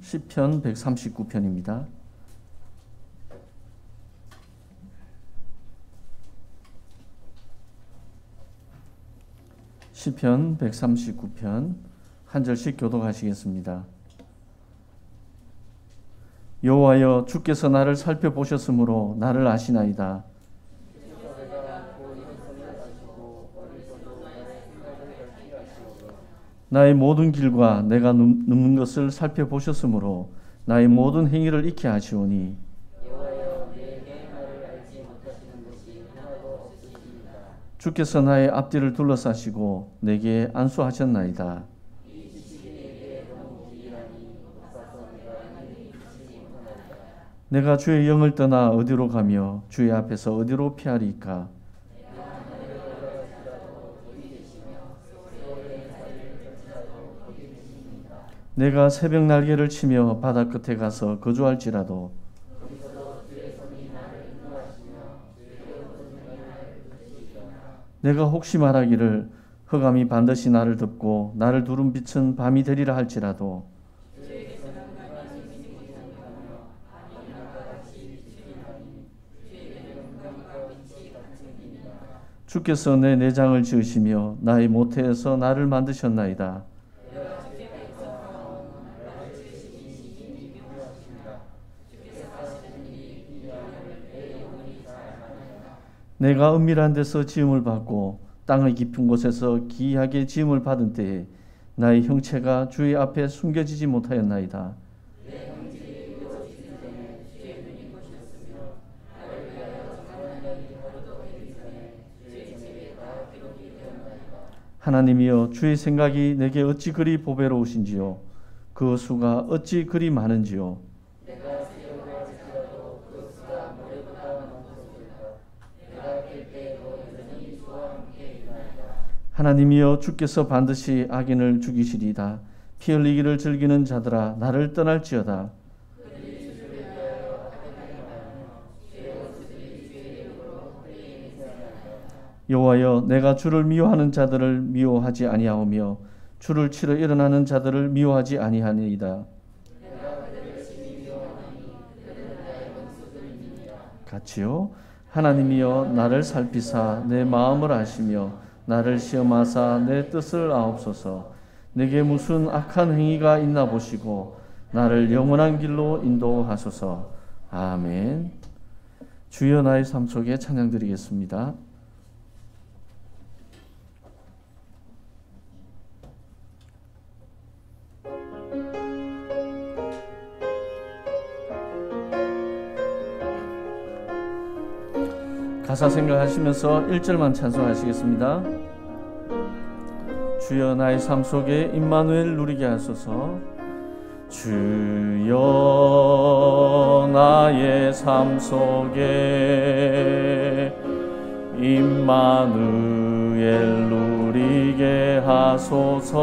시편 139편입니다. 시편 139편 한 절씩 교독하시겠습니다. 여호와여, 주께서 나를 살펴보셨으므로 나를 아시나이다. 나의 모든 길과 내가 눕는 것을 살펴보셨으므로 나의 모든 행위를 익히 아시오니 주께서 나의 앞뒤를 둘러싸시고 내게 안수하셨나이다. 내가 주의 영을 떠나 어디로 가며 주의 앞에서 어디로 피하리이까? 내가 새벽 날개를 치며 바다 끝에 가서 거주할지라도 내가 혹시 말하기를 흑암이 반드시 나를 덮고 나를 두른 빛은 밤이 되리라 할지라도 주께서 내 내장을 지으시며 나의 모태에서 나를 만드셨나이다. 내가 은밀한 데서 지음을 받고 땅의 깊은 곳에서 기이하게 지음을 받은 때에 나의 형체가 주의 앞에 숨겨지지 못하였나이다. 하나님이여, 주의 생각이 내게 어찌 그리 보배로우신지요, 그 수가 어찌 그리 많은지요. 하나님이여, 주께서 반드시 악인을 죽이시리이다. 피 흘리기를 즐기는 자들아, 나를 떠날지어다. 여호와여, 내가 주를 미워하는 자들을 미워하지 아니하오며 주를 치러 일어나는 자들을 미워하지 아니하니이다. 같이요. 하나님이여, 나를 살피사 내 마음을 아시며 나를 시험하사 내 뜻을 아옵소서. 내게 무슨 악한 행위가 있나 보시고 나를 영원한 길로 인도하소서. 아멘. 주여, 나의 삶 속에 찬양 드리겠습니다. 가사 생각하시면서 1절만 찬송하시겠습니다. 주여, 나의 삶 속에 임마누엘 누리게 하소서. 주여, 나의 삶 속에 임마누엘 누리게 하소서.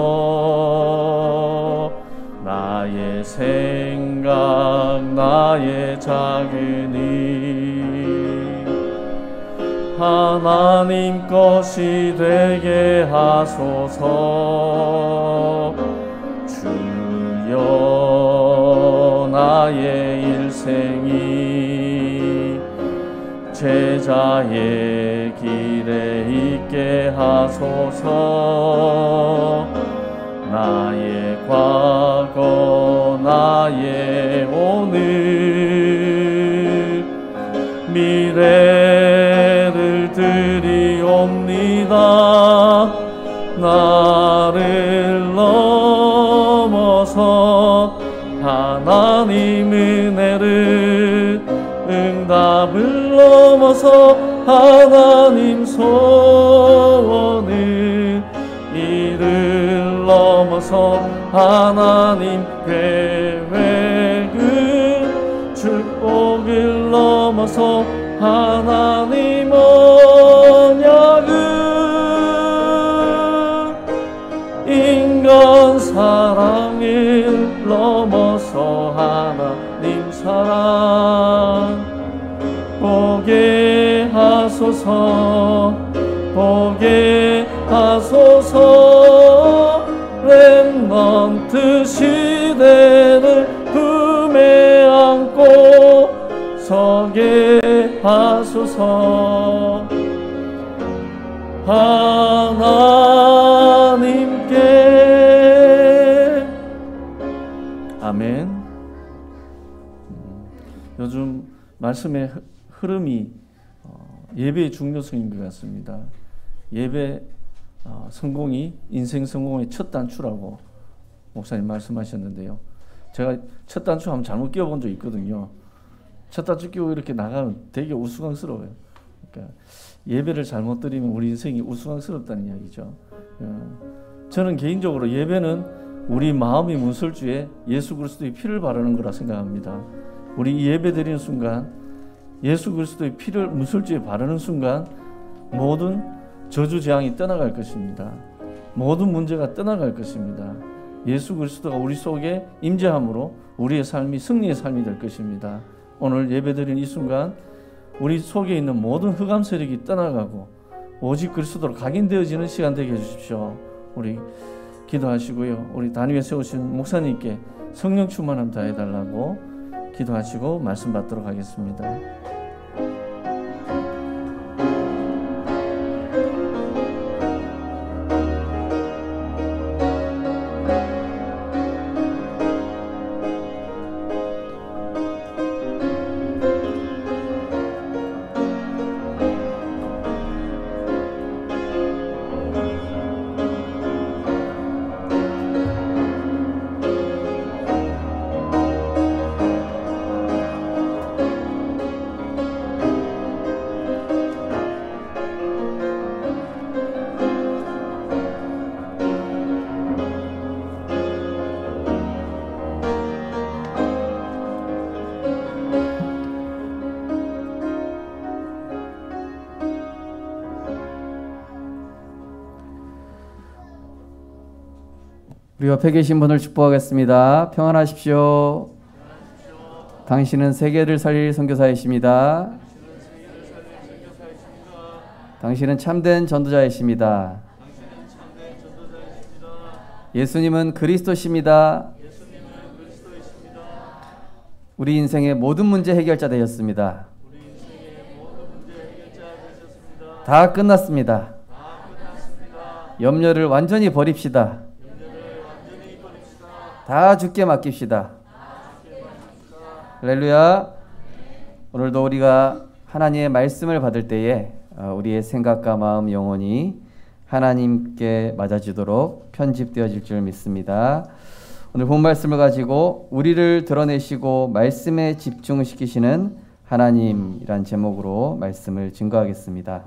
나의 생각, 나의 작은 일 하나님 것이 되게 하소서. 주여, 나의 일생이 제자의 길에 있게 하소서. 나의 과거, 나의 오늘, 미래를 드리옵니다. 나를 넘어서 하나님 은혜를, 응답을 넘어서 하나님 소원을, 이를 넘어서 하나님 계획을, 축복을 넘어서 하나님 언약을, 인간 사랑을 넘어서 하나님 사랑 보게 하소서. 보게 하소서. 렘넌트 시대를 하소서. 하나님께. 아멘. 요즘 말씀의 흐름이 예배의 중요성인 것 같습니다. 예배 성공이 인생 성공의 첫 단추라고 목사님 말씀하셨는데요. 제가 첫 단추 한번 잘못 끼워본 적 있거든요. 첫 단추 끼고 이렇게 나가면 되게 우스꽝스러워요. 그러니까 예배를 잘못 드리면 우리 인생이 우스꽝스럽다는 이야기죠. 저는 개인적으로 예배는 우리 마음이 문설주에 예수 그리스도의 피를 바르는 거라 생각합니다. 우리 예배 드리는 순간 예수 그리스도의 피를 문설주에 바르는 순간 모든 저주 재앙이 떠나갈 것입니다. 모든 문제가 떠나갈 것입니다. 예수 그리스도가 우리 속에 임재함으로 우리의 삶이 승리의 삶이 될 것입니다. 오늘 예배드리는 이 순간 우리 속에 있는 모든 흑암 세력이 떠나가고 오직 그리스도로 각인되어지는 시간 되게 해주십시오. 우리 기도하시고요. 우리 단위에 세우신 목사님께 성령 충만함 다해달라고 기도하시고 말씀 받도록 하겠습니다. 우리 옆에 계신 분을 축복하겠습니다. 평안하십시오. 당신은 세계를 살릴 선교사이십니다. 당신은 참된 전도자이십니다. 예수님은 그리스도십니다. 우리 인생의 모든 문제 해결자 되셨습니다. 다 끝났습니다. 염려를 완전히 버립시다. 다 주께 맡깁시다. 할렐루야. 오늘도 우리가 하나님의 말씀을 받을 때에 우리의 생각과 마음, 영혼이 하나님께 맞아지도록 편집되어질 줄 믿습니다. 오늘 본 말씀을 가지고 우리를 드러내시고 말씀에 집중시키시는 하나님이란 제목으로 말씀을 증거하겠습니다.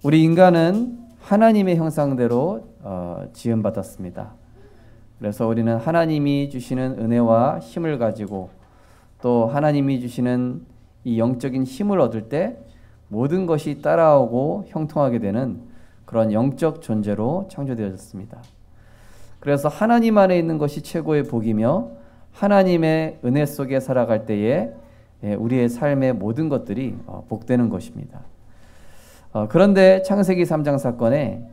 우리 인간은 하나님의 형상대로 지음받았습니다. 그래서 우리는 하나님이 주시는 은혜와 힘을 가지고 또 하나님이 주시는 이 영적인 힘을 얻을 때 모든 것이 따라오고 형통하게 되는 그런 영적 존재로 창조되어졌습니다. 그래서 하나님 안에 있는 것이 최고의 복이며 하나님의 은혜 속에 살아갈 때에 우리의 삶의 모든 것들이 복되는 것입니다. 그런데 창세기 3장 사건에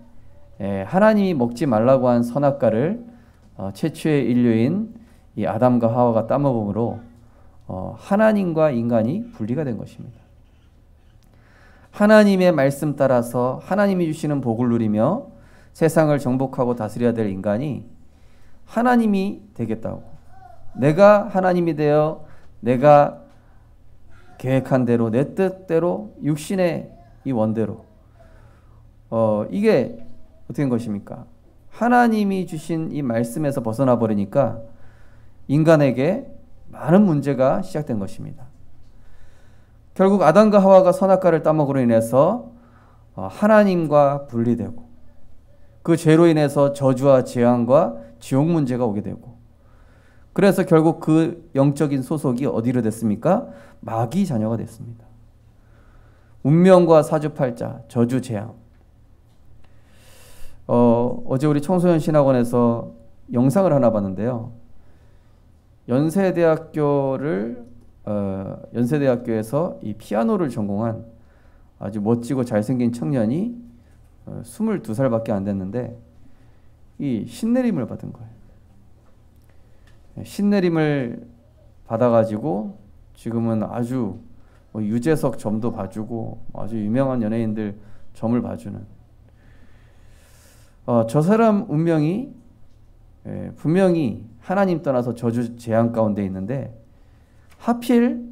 하나님이 먹지 말라고 한 선악과를 최초의 인류인 이 아담과 하와가 따먹음으로 하나님과 인간이 분리가 된 것입니다. 하나님의 말씀 따라서 하나님이 주시는 복을 누리며 세상을 정복하고 다스려야 될 인간이 하나님이 되겠다고, 내가 하나님이 되어 내가 계획한 대로 내 뜻대로 육신의 이 원대로 이게 어떻게 된 것입니까? 하나님이 주신 이 말씀에서 벗어나 버리니까 인간에게 많은 문제가 시작된 것입니다. 결국 아담과 하와가 선악과를 따먹으로 인해서 하나님과 분리되고 그 죄로 인해서 저주와 재앙과 지옥 문제가 오게 되고, 그래서 결국 그 영적인 소속이 어디로 됐습니까? 마귀 자녀가 됐습니다. 운명과 사주팔자, 저주, 재앙. 어제 우리 청소년 신학원에서 영상을 하나 봤는데요. 연세대학교에서 이 피아노를 전공한 아주 멋지고 잘생긴 청년이 22살밖에 안 됐는데 이 신내림을 받은 거예요. 신내림을 받아가지고 지금은 아주 유재석 점도 봐주고 아주 유명한 연예인들 점을 봐주는 저 사람 운명이 분명히 하나님 떠나서 저주 재앙 가운데 있는데 하필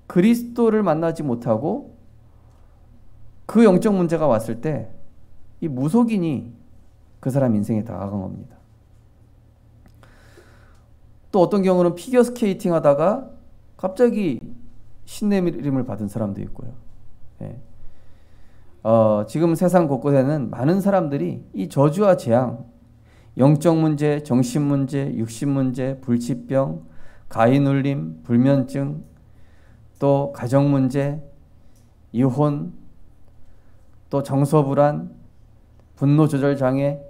그리스도를 만나지 못하고 그 영적 문제가 왔을 때 이 무속인이 그 사람 인생에 다가간 겁니다. 또 어떤 경우는 피겨 스케이팅 하다가 갑자기 신내림을 받은 사람도 있고요. 지금 세상 곳곳에는 많은 사람들이 이 저주와 재앙, 영적 문제, 정신 문제, 육신 문제, 불치병, 가위눌림, 불면증, 또 가정 문제, 이혼, 또 정서불안, 분노 조절 장애,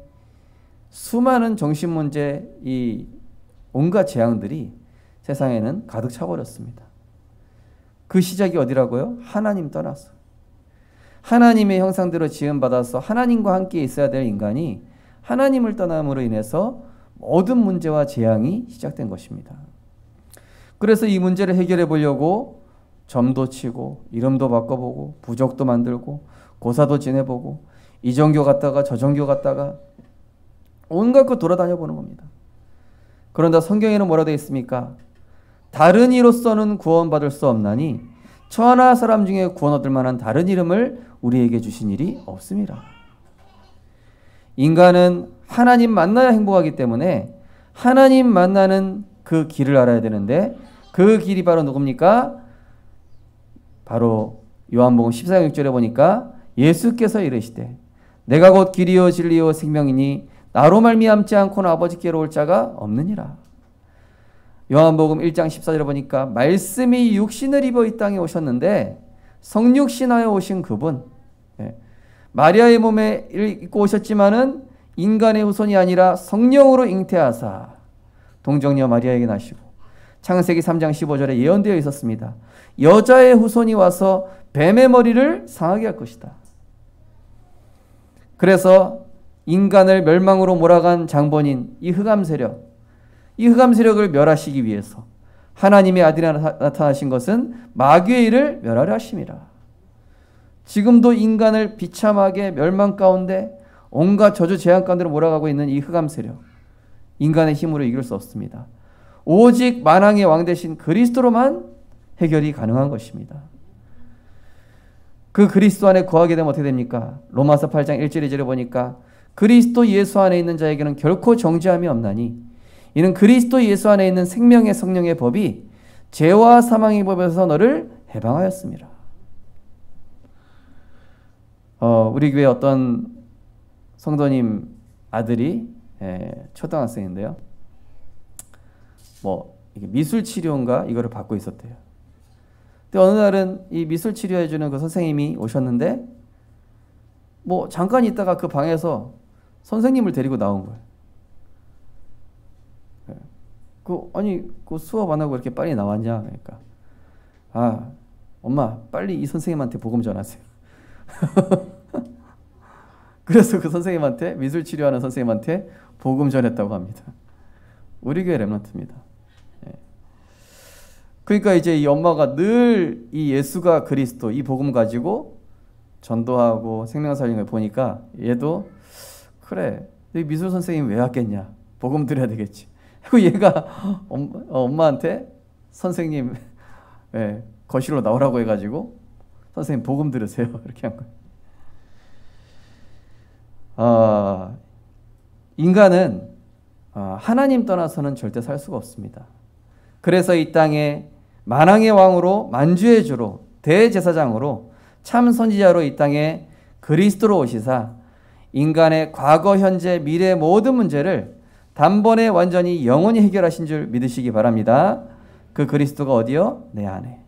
수많은 정신 문제, 이 온갖 재앙들이 세상에는 가득 차버렸습니다. 그 시작이 어디라고요? 하나님 떠나서. 하나님의 형상대로 지음받아서 하나님과 함께 있어야 될 인간이 하나님을 떠남으로 인해서 모든 문제와 재앙이 시작된 것입니다. 그래서 이 문제를 해결해 보려고 점도 치고 이름도 바꿔보고 부적도 만들고 고사도 지내보고 이 종교 갔다가 저 종교 갔다가 온갖 거 돌아다녀 보는 겁니다. 그런데 성경에는 뭐라 되어 있습니까? 다른 이로서는 구원받을 수 없나니 천하 사람 중에 구원 얻을 만한 다른 이름을 우리에게 주신 일이 없습니다. 인간은 하나님 만나야 행복하기 때문에 하나님 만나는 그 길을 알아야 되는데 그 길이 바로 누굽니까? 바로 요한복음 14장 6절에 보니까 예수께서 이르시되 내가 곧 길이요 진리요 생명이니 나로 말미암지 않고는 아버지께로 올 자가 없느니라. 요한복음 1장 14절에 보니까 말씀이 육신을 입어 이 땅에 오셨는데 성육신하여 오신 그분, 마리아의 몸에 입고 오셨지만은 인간의 후손이 아니라 성령으로 잉태하사 동정녀 마리아에게 나시고 창세기 3장 15절에 예언되어 있었습니다. 여자의 후손이 와서 뱀의 머리를 상하게 할 것이다. 그래서 인간을 멸망으로 몰아간 장본인 이 흑암 세력, 이 흑암 세력을 멸하시기 위해서 하나님의 아들이 나타나신 것은 마귀의 일을 멸하려 하심이라. 지금도 인간을 비참하게 멸망 가운데 온갖 저주 재앙 가운데로 몰아가고 있는 이 흑암 세력, 인간의 힘으로 이길 수 없습니다. 오직 만왕의 왕 대신 그리스도로만 해결이 가능한 것입니다. 그 그리스도 안에 거하게 되면 어떻게 됩니까? 로마서 8장 1절 2절에 보니까 그리스도 예수 안에 있는 자에게는 결코 정죄함이 없나니 이는 그리스도 예수 안에 있는 생명의 성령의 법이 죄와 사망의 법에서 너를 해방하였습니다. 우리 교회 어떤 성도님 아들이 초등학생인데요. 이게 미술 치료인가 이거를 받고 있었대요. 근데 어느 날은 이 미술 치료해주는 그 선생님이 오셨는데 잠깐 있다가 그 방에서 선생님을 데리고 나온 거예요. 그 수업 안 하고 이렇게 빨리 나왔냐? 그러니까 엄마 빨리 이 선생님한테 복음 전하세요. 그래서 그 선생님한테 미술 치료하는 선생님한테 복음 전했다고 합니다. 우리 교회 렘넌트입니다. 그러니까 이제 이 엄마가 늘 이 예수가 그리스도 이 복음 가지고 전도하고 생명 살리는 걸 보니까 얘도 그래 미술 선생님 왜 왔겠냐 복음 드려야 되겠지. 그리고 얘가 엄마한테 선생님 거실로 나오라고 해가지고 선생님 복음 들으세요 이렇게 한 거예요. 인간은 하나님 떠나서는 절대 살 수가 없습니다. 그래서 이 땅에 만왕의 왕으로 만주의 주로 대제사장으로 참 선지자로 이 땅에 그리스도로 오시사 인간의 과거, 현재, 미래 모든 문제를 단번에 완전히 영원히 해결하신 줄 믿으시기 바랍니다. 그 그리스도가 어디요? 내 안에.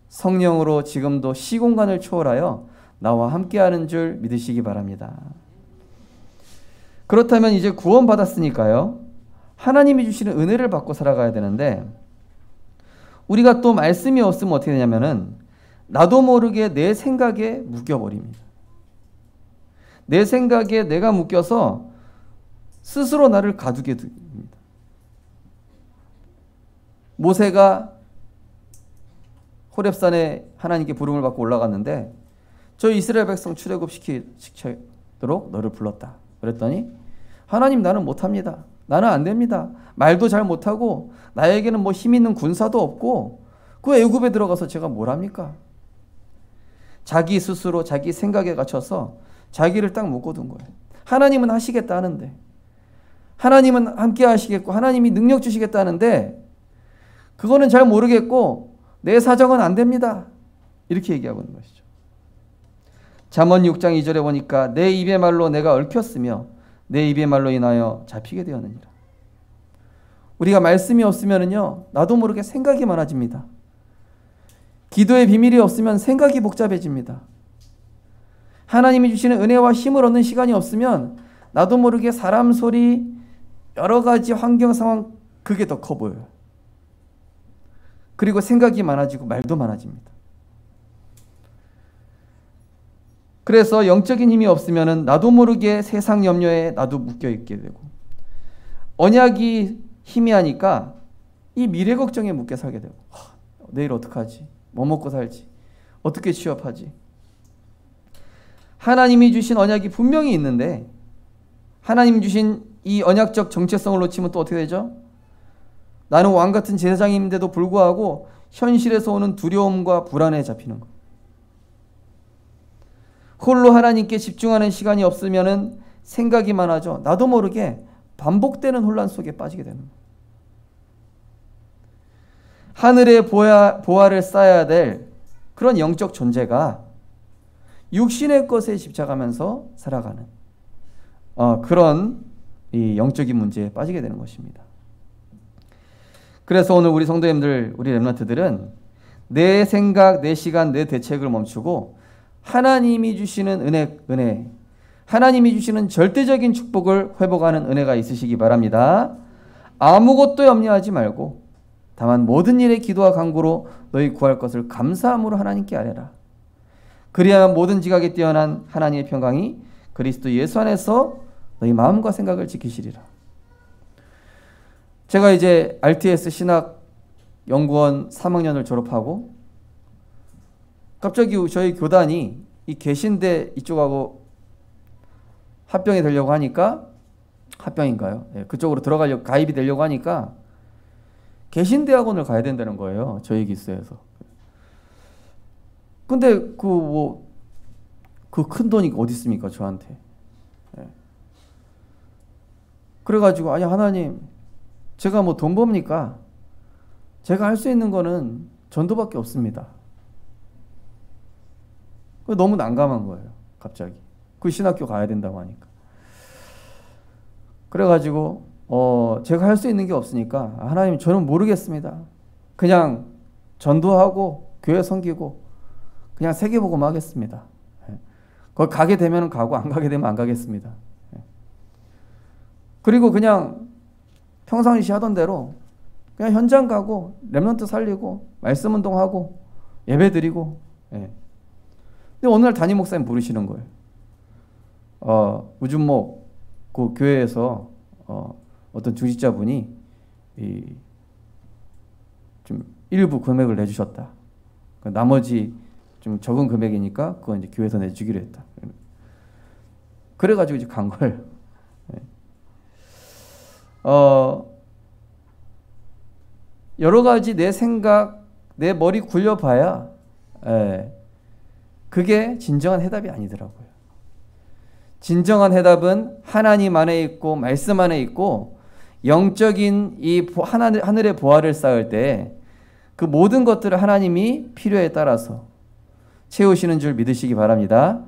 성령으로 지금도 시공간을 초월하여 나와 함께하는 줄 믿으시기 바랍니다. 그렇다면 이제 구원받았으니까요. 하나님이 주시는 은혜를 받고 살아가야 되는데 우리가 또 말씀이 없으면 어떻게 되냐면은 나도 모르게 내 생각에 묶여버립니다. 내 생각에 내가 묶여서 스스로 나를 가두게 됩니다. 모세가 호렙산에 하나님께 부름을 받고 올라갔는데 저 이스라엘 백성 출애굽시키도록 너를 불렀다. 그랬더니 하나님 나는 못합니다. 나는 안 됩니다. 말도 잘 못하고 나에게는 뭐 힘 있는 군사도 없고 그 애굽에 들어가서 제가 뭘 합니까? 자기 스스로 자기 생각에 갇혀서 자기를 딱 묶어둔 거예요. 하나님은 하시겠다 하는데, 하나님은 함께 하시겠고 하나님이 능력 주시겠다 하는데 그거는 잘 모르겠고 내 사정은 안 됩니다. 이렇게 얘기하고 있는 것이죠. 잠언 6장 2절에 보니까 내 입의 말로 내가 얽혔으며 내 입의 말로 인하여 잡히게 되었느니라. 우리가 말씀이 없으면은요, 나도 모르게 생각이 많아집니다. 기도의 비밀이 없으면 생각이 복잡해집니다. 하나님이 주시는 은혜와 힘을 얻는 시간이 없으면 나도 모르게 사람 소리, 여러 가지 환경 상황, 그게 더 커 보여요. 그리고 생각이 많아지고 말도 많아집니다. 그래서 영적인 힘이 없으면 나도 모르게 세상 염려에 나도 묶여 있게 되고, 언약이 희미하니까 이 미래 걱정에 묶여 살게 되고, 내일 어떡하지? 뭐 먹고 살지? 어떻게 취업하지? 하나님이 주신 언약이 분명히 있는데 하나님 주신 이 언약적 정체성을 놓치면 또 어떻게 되죠? 나는 왕같은 제사장인데도 불구하고 현실에서 오는 두려움과 불안에 잡히는 것. 홀로 하나님께 집중하는 시간이 없으면 생각이 많아져 나도 모르게 반복되는 혼란 속에 빠지게 되는 것. 하늘의 보화를 쌓아야 될 그런 영적 존재가 육신의 것에 집착하면서 살아가는 그런 이 영적인 문제에 빠지게 되는 것입니다. 그래서 오늘 우리 성도님들, 우리 렘넌트들은 내 생각, 내 시간, 내 대책을 멈추고 하나님이 주시는 은혜, 하나님이 주시는 절대적인 축복을 회복하는 은혜가 있으시기 바랍니다. 아무것도 염려하지 말고 다만 모든 일에 기도와 간구로 너희 구할 것을 감사함으로 하나님께 아뢰라. 그리하면 모든 지각에 뛰어난 하나님의 평강이 그리스도 예수 안에서 너희 마음과 생각을 지키시리라. 제가 이제 RTS 신학연구원 3학년을 졸업하고 갑자기 저희 교단이 이 개신대 이쪽하고 합병이 되려고 하니까, 합병인가요? 네, 그쪽으로 들어가려고, 가입이 되려고 하니까 개신대학원을 가야 된다는 거예요. 저희 기수에서. 근데 그 큰 돈이 어디 있습니까, 저한테. 네. 그래가지고 아니 하나님, 제가 뭐 돈 법니까? 제가 할 수 있는 거는 전도밖에 없습니다. 너무 난감한 거예요, 갑자기. 그 신학교 가야 된다고 하니까. 그래가지고 제가 할 수 있는 게 없으니까 하나님, 저는 모르겠습니다. 그냥 전도하고 교회 섬기고 그냥 세계복음 하겠습니다. 거기 가게 되면 가고 안 가게 되면 안 가겠습니다. 그리고 그냥 평상시 하던 대로 그냥 현장 가고 렘넌트 살리고 말씀 운동하고 예배 드리고. 근데 어느 날 담임 목사님 부르시는 거예요. 우준목 그 교회에서 어떤 중직자분이 좀 일부 금액을 내주셨다. 나머지 좀 적은 금액이니까 그건 이제 교회에서 내주기로 했다. 그래가지고 이제 간 거예요. 여러 가지 내 생각, 내 머리 굴려봐야 그게 진정한 해답이 아니더라고요. 진정한 해답은 하나님 안에 있고 말씀 안에 있고 영적인 이 하늘의 보화를 쌓을 때 그 모든 것들을 하나님이 필요에 따라서 채우시는 줄 믿으시기 바랍니다.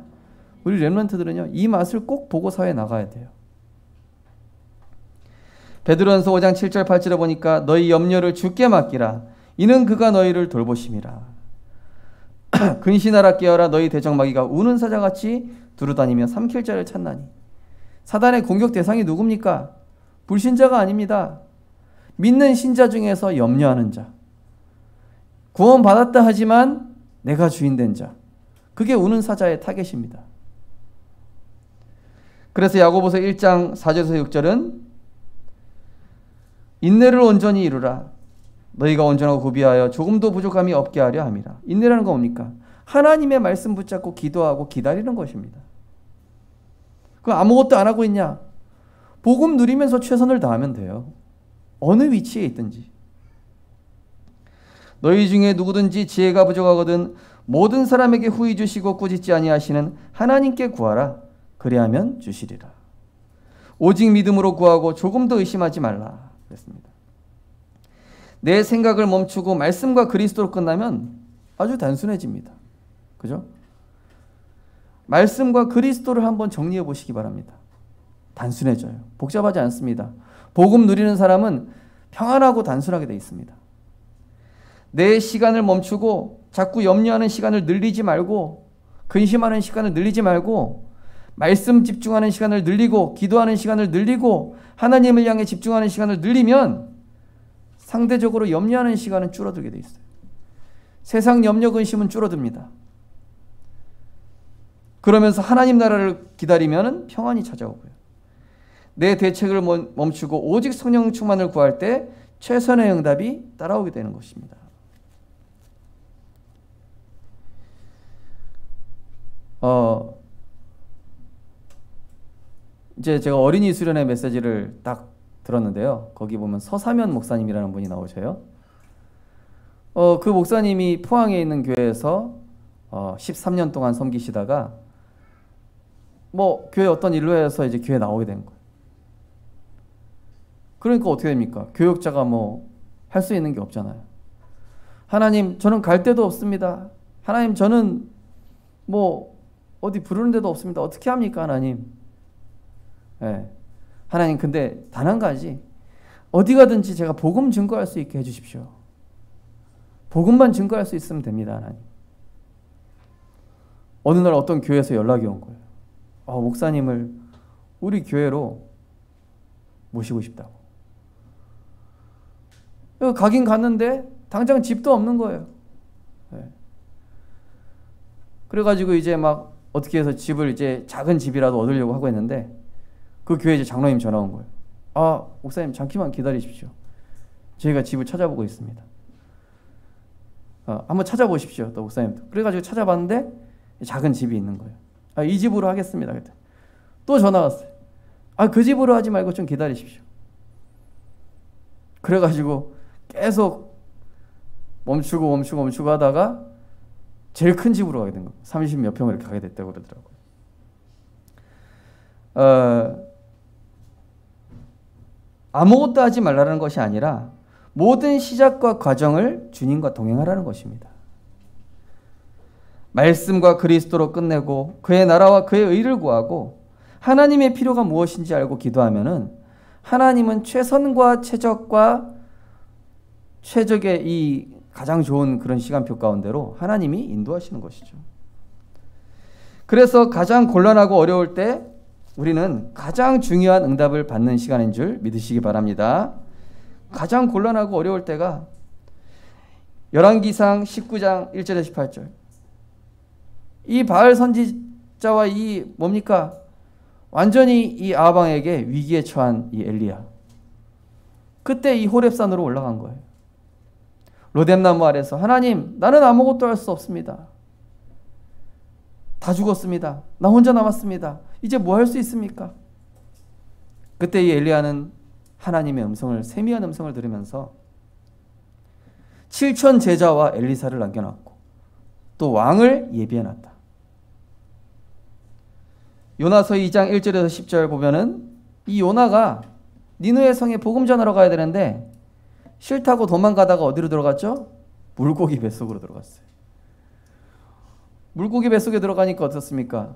우리 렘넌트들은요, 이 맛을 꼭 보고 사회에 나가야 돼요. 베드로전서 5장 7절 8절에 보니까 너희 염려를 주께 맡기라. 이는 그가 너희를 돌보심이라. 근신하라 깨어라. 너희 대적마귀가 우는 사자같이 두루다니며 삼킬 자를 찾나니. 사단의 공격 대상이 누굽니까? 불신자가 아닙니다. 믿는 신자 중에서 염려하는 자, 구원받았다 하지만 내가 주인된 자, 그게 우는 사자의 타겟입니다. 그래서 야고보서 1장 4절에서 6절은 인내를 온전히 이루라. 너희가 온전하고 구비하여 조금도 부족함이 없게 하려 함이라. 인내라는 건 뭡니까? 하나님의 말씀 붙잡고 기도하고 기다리는 것입니다. 그 아무것도 안 하고 있냐? 복음 누리면서 최선을 다하면 돼요. 어느 위치에 있든지. 너희 중에 누구든지 지혜가 부족하거든 모든 사람에게 후히 주시고 꾸짖지 아니하시는 하나님께 구하라. 그리하면 주시리라. 오직 믿음으로 구하고 조금도 의심하지 말라. 그랬습니다. 내 생각을 멈추고 말씀과 그리스도로 끝나면 아주 단순해집니다. 그죠? 말씀과 그리스도를 한번 정리해 보시기 바랍니다. 단순해져요. 복잡하지 않습니다. 복음 누리는 사람은 평안하고 단순하게 되어 있습니다. 내 시간을 멈추고 자꾸 염려하는 시간을 늘리지 말고, 근심하는 시간을 늘리지 말고, 말씀 집중하는 시간을 늘리고, 기도하는 시간을 늘리고, 하나님을 향해 집중하는 시간을 늘리면 상대적으로 염려하는 시간은 줄어들게 되어 있어요. 세상 염려 근심은 줄어듭니다. 그러면서 하나님 나라를 기다리면 평안이 찾아오고요. 내 대책을 멈추고 오직 성령 충만을 구할 때 최선의 응답이 따라오게 되는 것입니다. 이제 제가 어린이 수련회 메시지를 딱 들었는데요. 거기 보면 서사면 목사님이라는 분이 나오셔요. 그 목사님이 포항에 있는 교회에서 13년 동안 섬기시다가 교회 어떤 일로 해서 이제 교회 나오게 된 거예요. 그러니까 어떻게 됩니까? 교역자가 할 수 있는 게 없잖아요. 하나님, 저는 갈 데도 없습니다. 하나님, 저는 어디 부르는 데도 없습니다. 어떻게 합니까, 하나님? 네. 하나님, 근데 단 한 가지, 어디 가든지 제가 복음 증거할 수 있게 해주십시오. 복음만 증거할 수 있으면 됩니다, 하나님. 어느 날 어떤 교회에서 연락이 온 거예요. 목사님을 우리 교회로 모시고 싶다고. 가긴 갔는데 당장 집도 없는 거예요. 네. 그래가지고 이제 어떻게 해서 집을 이제 작은 집이라도 얻으려고 하고 있는데 그 교회 이제 장로님 전화 온 거예요. 목사님 잠시만 기다리십시오. 저희가 집을 찾아보고 있습니다. 한번 찾아보십시오. 또 목사님도. 그래가지고 찾아봤는데 작은 집이 있는 거예요. 이 집으로 하겠습니다. 또 전화 왔어요. 그 집으로 하지 말고 좀 기다리십시오. 그래가지고 계속 멈추고 하다가 제일 큰 집으로 가게 된 거예요. 30몇 평을 이렇게 가게 됐다고 그러더라고요. 아무것도 하지 말라는 것이 아니라 모든 시작과 과정을 주님과 동행하라는 것입니다. 말씀과 그리스도로 끝내고 그의 나라와 그의 의를 구하고 하나님의 필요가 무엇인지 알고 기도하면은 하나님은 최선과 최적의 이 가장 좋은 그런 시간표 가운데로 하나님이 인도하시는 것이죠. 그래서 가장 곤란하고 어려울 때 우리는 가장 중요한 응답을 받는 시간인 줄 믿으시기 바랍니다. 가장 곤란하고 어려울 때가 열왕기상 19장 1절에서 18절. 이 바알 선지자와 완전히 이 아합왕에게 위기에 처한 이 엘리야. 그때 이 호렙산으로 올라간 거예요. 로뎀나무 아래서 하나님, 나는 아무것도 할 수 없습니다. 다 죽었습니다. 나 혼자 남았습니다. 이제 뭐 할 수 있습니까? 그때 이 엘리야는 하나님의 음성을, 세미한 음성을 들으면서 7천 제자와 엘리사를 남겨놨고 또 왕을 예비해놨다. 요나서 2장 1절에서 10절 보면은 이 요나가 니느웨 성에 복음 전하러 가야 되는데 싫다고 도망가다가 어디로 들어갔죠? 물고기 뱃속으로 들어갔어요. 물고기 뱃속에 들어가니까 어떻습니까?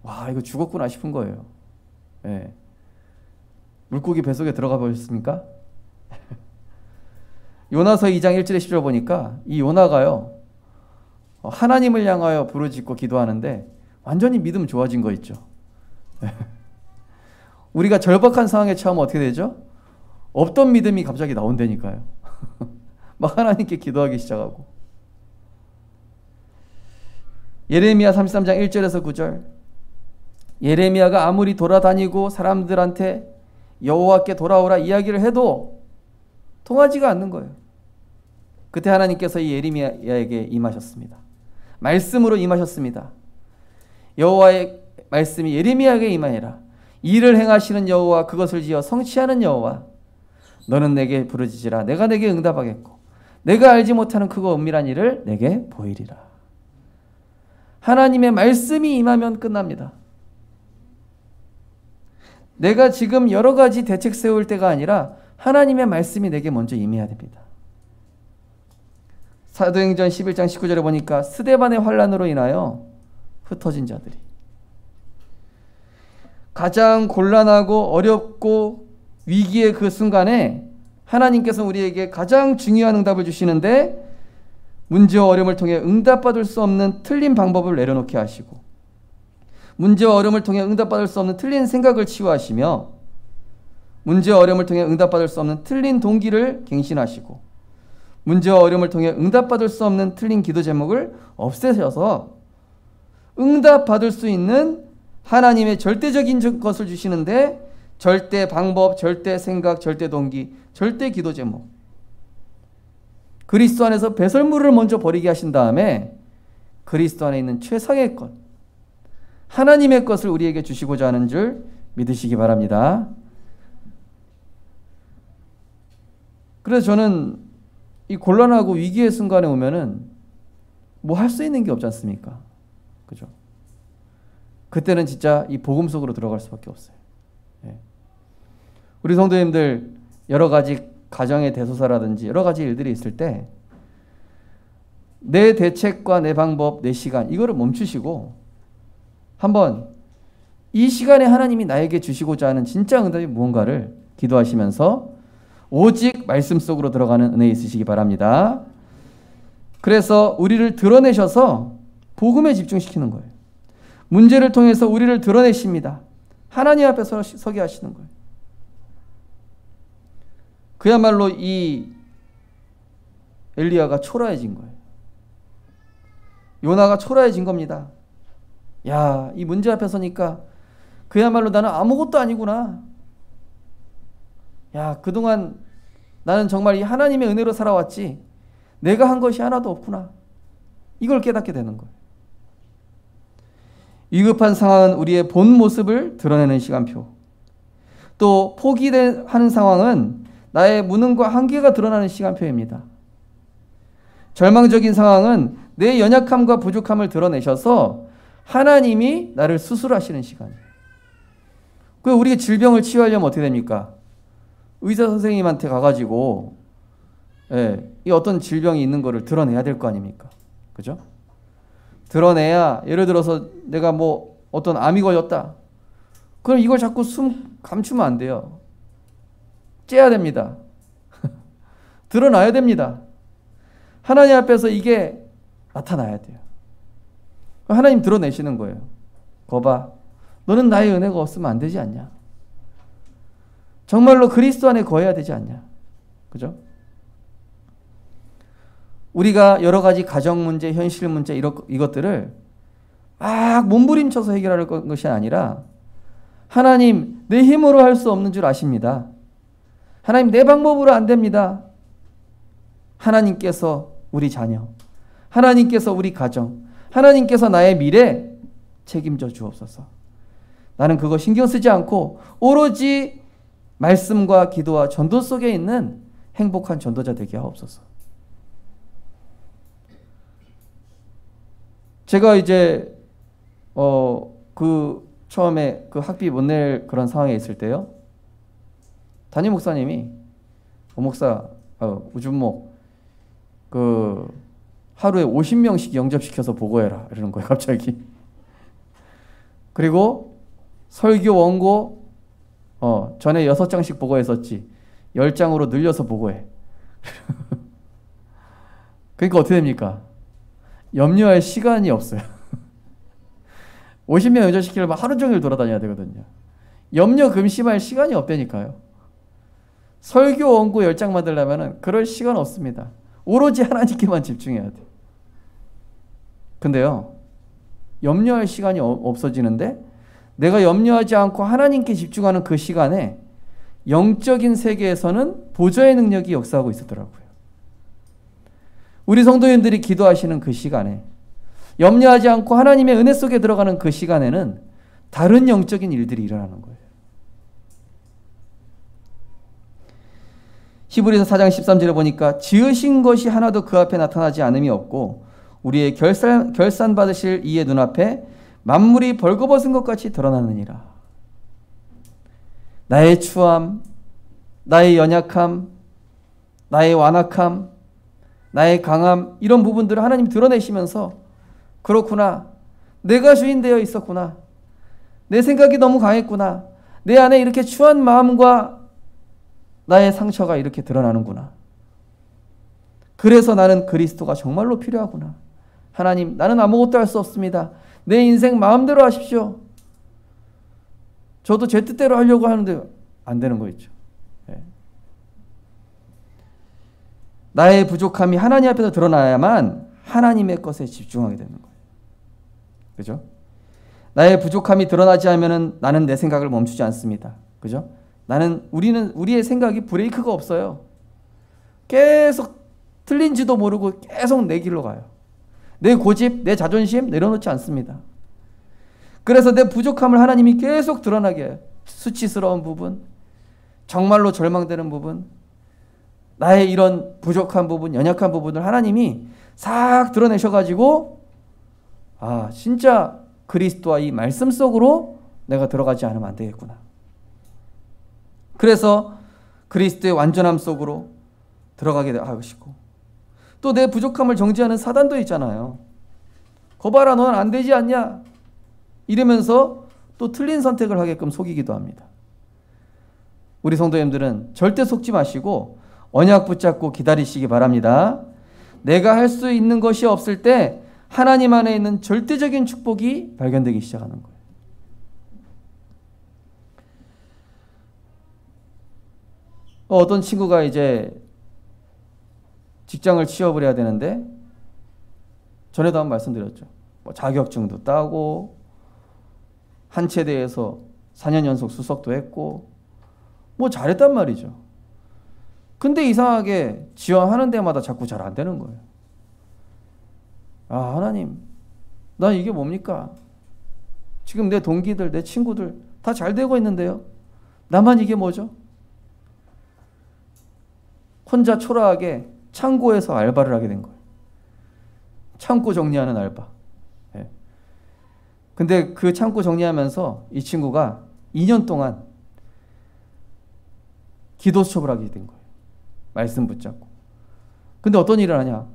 와, 이거 죽었구나 싶은 거예요. 네. 물고기 뱃속에 들어가 보셨습니까? 요나서 2장 1절에 10절 보니까 이 요나가요, 하나님을 향하여 부르짖고 기도하는데 완전히 믿음 좋아진 거 있죠. 우리가 절박한 상황에 처하면 어떻게 되죠? 없던 믿음이 갑자기 나온다니까요. 막 하나님께 기도하기 시작하고. 예레미야 33장 1절에서 9절. 예레미야가 아무리 돌아다니고 사람들한테 여호와께 돌아오라 이야기를 해도 통하지가 않는 거예요. 그때 하나님께서 이 예레미야에게 임하셨습니다. 말씀으로 임하셨습니다. 여호와의 말씀이 예레미야에게 임하니라. 일을 행하시는 여호와, 그것을 지어 성취하는 여호와, 너는 내게 부르짖으라. 내가 내게 응답하겠고 내가 알지 못하는 크고 은밀한 일을 내게 보이리라. 하나님의 말씀이 임하면 끝납니다. 내가 지금 여러 가지 대책 세울 때가 아니라 하나님의 말씀이 내게 먼저 임해야 됩니다. 사도행전 11장 19절에 보니까 스데반의 환난으로 인하여 흩어진 자들이, 가장 곤란하고 어렵고 위기의 그 순간에 하나님께서 우리에게 가장 중요한 응답을 주시는데, 문제와 어려움을 통해 응답받을 수 없는 틀린 방법을 내려놓게 하시고, 문제와 어려움을 통해 응답받을 수 없는 틀린 생각을 치유하시며, 문제와 어려움을 통해 응답받을 수 없는 틀린 동기를 갱신하시고, 문제와 어려움을 통해 응답받을 수 없는 틀린 기도 제목을 없애셔서 응답받을 수 있는 하나님의 절대적인 것을 주시는데, 절대 방법, 절대 생각, 절대 동기, 절대 기도 제목, 그리스도 안에서 배설물을 먼저 버리게 하신 다음에 그리스도 안에 있는 최상의 것, 하나님의 것을 우리에게 주시고자 하는 줄 믿으시기 바랍니다. 그래서 저는 이 곤란하고 위기의 순간에 오면은 뭐 할 수 있는 게 없지 않습니까? 그죠? 그때는 진짜 이 복음 속으로 들어갈 수밖에 없어요. 예. 우리 성도님들 여러 가지 가정의 대소사라든지 여러 가지 일들이 있을 때 내 대책과 내 방법, 내 시간, 이거를 멈추시고 한번 이 시간에 하나님이 나에게 주시고자 하는 진짜 응답이 무언가를 기도하시면서 오직 말씀 속으로 들어가는 은혜 있으시기 바랍니다. 그래서 우리를 드러내셔서 복음에 집중시키는 거예요. 문제를 통해서 우리를 드러내십니다. 하나님 앞에 서게 하시는 거예요. 그야말로 이 엘리야가 초라해진 거예요. 요나가 초라해진 겁니다. 야, 이 문제 앞에 서니까 그야말로 나는 아무것도 아니구나. 야, 그동안 나는 정말 이 하나님의 은혜로 살아왔지 내가 한 것이 하나도 없구나. 이걸 깨닫게 되는 거예요. 위급한 상황은 우리의 본 모습을 드러내는 시간표, 또 포기하는 상황은 나의 무능과 한계가 드러나는 시간표입니다. 절망적인 상황은 내 연약함과 부족함을 드러내셔서 하나님이 나를 수술하시는 시간이에요. 그 우리가 질병을 치유하려면 어떻게 됩니까? 의사 선생님한테 가가지고 이 어떤 질병이 있는 거를 드러내야 될 거 아닙니까? 그죠? 드러내야, 예를 들어서 내가 뭐 어떤 암이 걸렸다. 그럼 이걸 자꾸 감추면 안 돼요. 째야 됩니다. 드러나야 됩니다. 하나님 앞에서 이게 나타나야 돼요. 하나님 드러내시는 거예요. 거봐, 너는 나의 은혜가 없으면 안 되지 않냐? 정말로 그리스도 안에 거해야 되지 않냐? 그죠? 우리가 여러 가지 가정 문제, 현실 문제 이것들을 막 몸부림쳐서 해결할 것이 아니라 하나님, 내 힘으로 할 수 없는 줄 아십니다. 하나님, 내 방법으로 안 됩니다. 하나님께서 우리 자녀, 하나님께서 우리 가정, 하나님께서 나의 미래 책임져 주옵소서. 나는 그거 신경 쓰지 않고 오로지 말씀과 기도와 전도 속에 있는 행복한 전도자 되게 하옵소서. 제가 이제 처음에 그 학비 못 낼 그런 상황에 있을 때요, 담임 목사님이 우준목 하루에 50명씩 영접시켜서 보고해라 이러는 거예요, 갑자기. 그리고 설교 원고 전에 6장씩 보고했었지 10장으로 늘려서 보고해. 그러니까 어떻게 됩니까? 염려할 시간이 없어요. 50명 영접시키려면 하루 종일 돌아다녀야 되거든요. 염려 금심할 시간이 없다니까요. 설교 원고 10장 만들려면 그럴 시간 없습니다. 오로지 하나님께만 집중해야 돼요. 근데요, 염려할 시간이 없어지는데 내가 염려하지 않고 하나님께 집중하는 그 시간에 영적인 세계에서는 보좌의 능력이 역사하고 있었더라고요. 우리 성도님들이 기도하시는 그 시간에, 염려하지 않고 하나님의 은혜 속에 들어가는 그 시간에는 다른 영적인 일들이 일어나는 거예요. 히브리서 4장 13절에 보니까 지으신 것이 하나도 그 앞에 나타나지 않음이 없고 우리의 결산 받으실 이의 눈앞에 만물이 벌거벗은 것 같이 드러나느니라. 나의 추함, 나의 연약함, 나의 완악함, 나의 강함, 이런 부분들을 하나님 드러내시면서 그렇구나, 내가 주인 되어 있었구나, 내 생각이 너무 강했구나, 내 안에 이렇게 추한 마음과 나의 상처가 이렇게 드러나는구나, 그래서 나는 그리스도가 정말로 필요하구나, 하나님 나는 아무것도 할 수 없습니다, 내 인생 마음대로 하십시오, 저도 제 뜻대로 하려고 하는데 안 되는 거 있죠. 네. 나의 부족함이 하나님 앞에서 드러나야만 하나님의 것에 집중하게 되는 거예요. 그죠? 나의 부족함이 드러나지 않으면 나는 내 생각을 멈추지 않습니다. 그죠? 우리의 생각이 브레이크가 없어요. 계속 틀린지도 모르고 계속 내 길로 가요. 내 고집, 내 자존심 내려놓지 않습니다. 그래서 내 부족함을 하나님이 계속 드러나게 해요. 수치스러운 부분, 정말로 절망되는 부분, 나의 이런 부족한 부분, 연약한 부분을 하나님이 싹 드러내셔가지고 진짜 그리스도와 이 말씀 속으로 내가 들어가지 않으면 안 되겠구나. 그래서 그리스도의 완전함 속으로 들어가게 하고 싶고, 또 내 부족함을 정죄하는 사단도 있잖아요. 거봐라, 너는 안 되지 않냐, 이러면서 또 틀린 선택을 하게끔 속이기도 합니다. 우리 성도님들은 절대 속지 마시고 언약 붙잡고 기다리시기 바랍니다. 내가 할 수 있는 것이 없을 때 하나님 안에 있는 절대적인 축복이 발견되기 시작하는 거예요. 어떤 친구가 이제 직장을 취업을 해야 되는데, 전에도 한번 말씀드렸죠. 자격증도 따고 한 체대에서 4년 연속 수석도 했고 잘했단 말이죠. 근데 이상하게 지원하는 데마다 자꾸 잘 안 되는 거예요. 하나님, 난 이게 뭡니까? 지금 내 동기들, 내 친구들 다 잘 되고 있는데요, 나만 이게 뭐죠? 혼자 초라하게 창고에서 알바를 하게 된 거예요. 창고 정리하는 알바. 근데 그 창고 정리하면서 이 친구가 2년 동안 기도 수첩을 하게 된 거예요. 말씀 붙잡고. 근데 어떤 일을 하냐?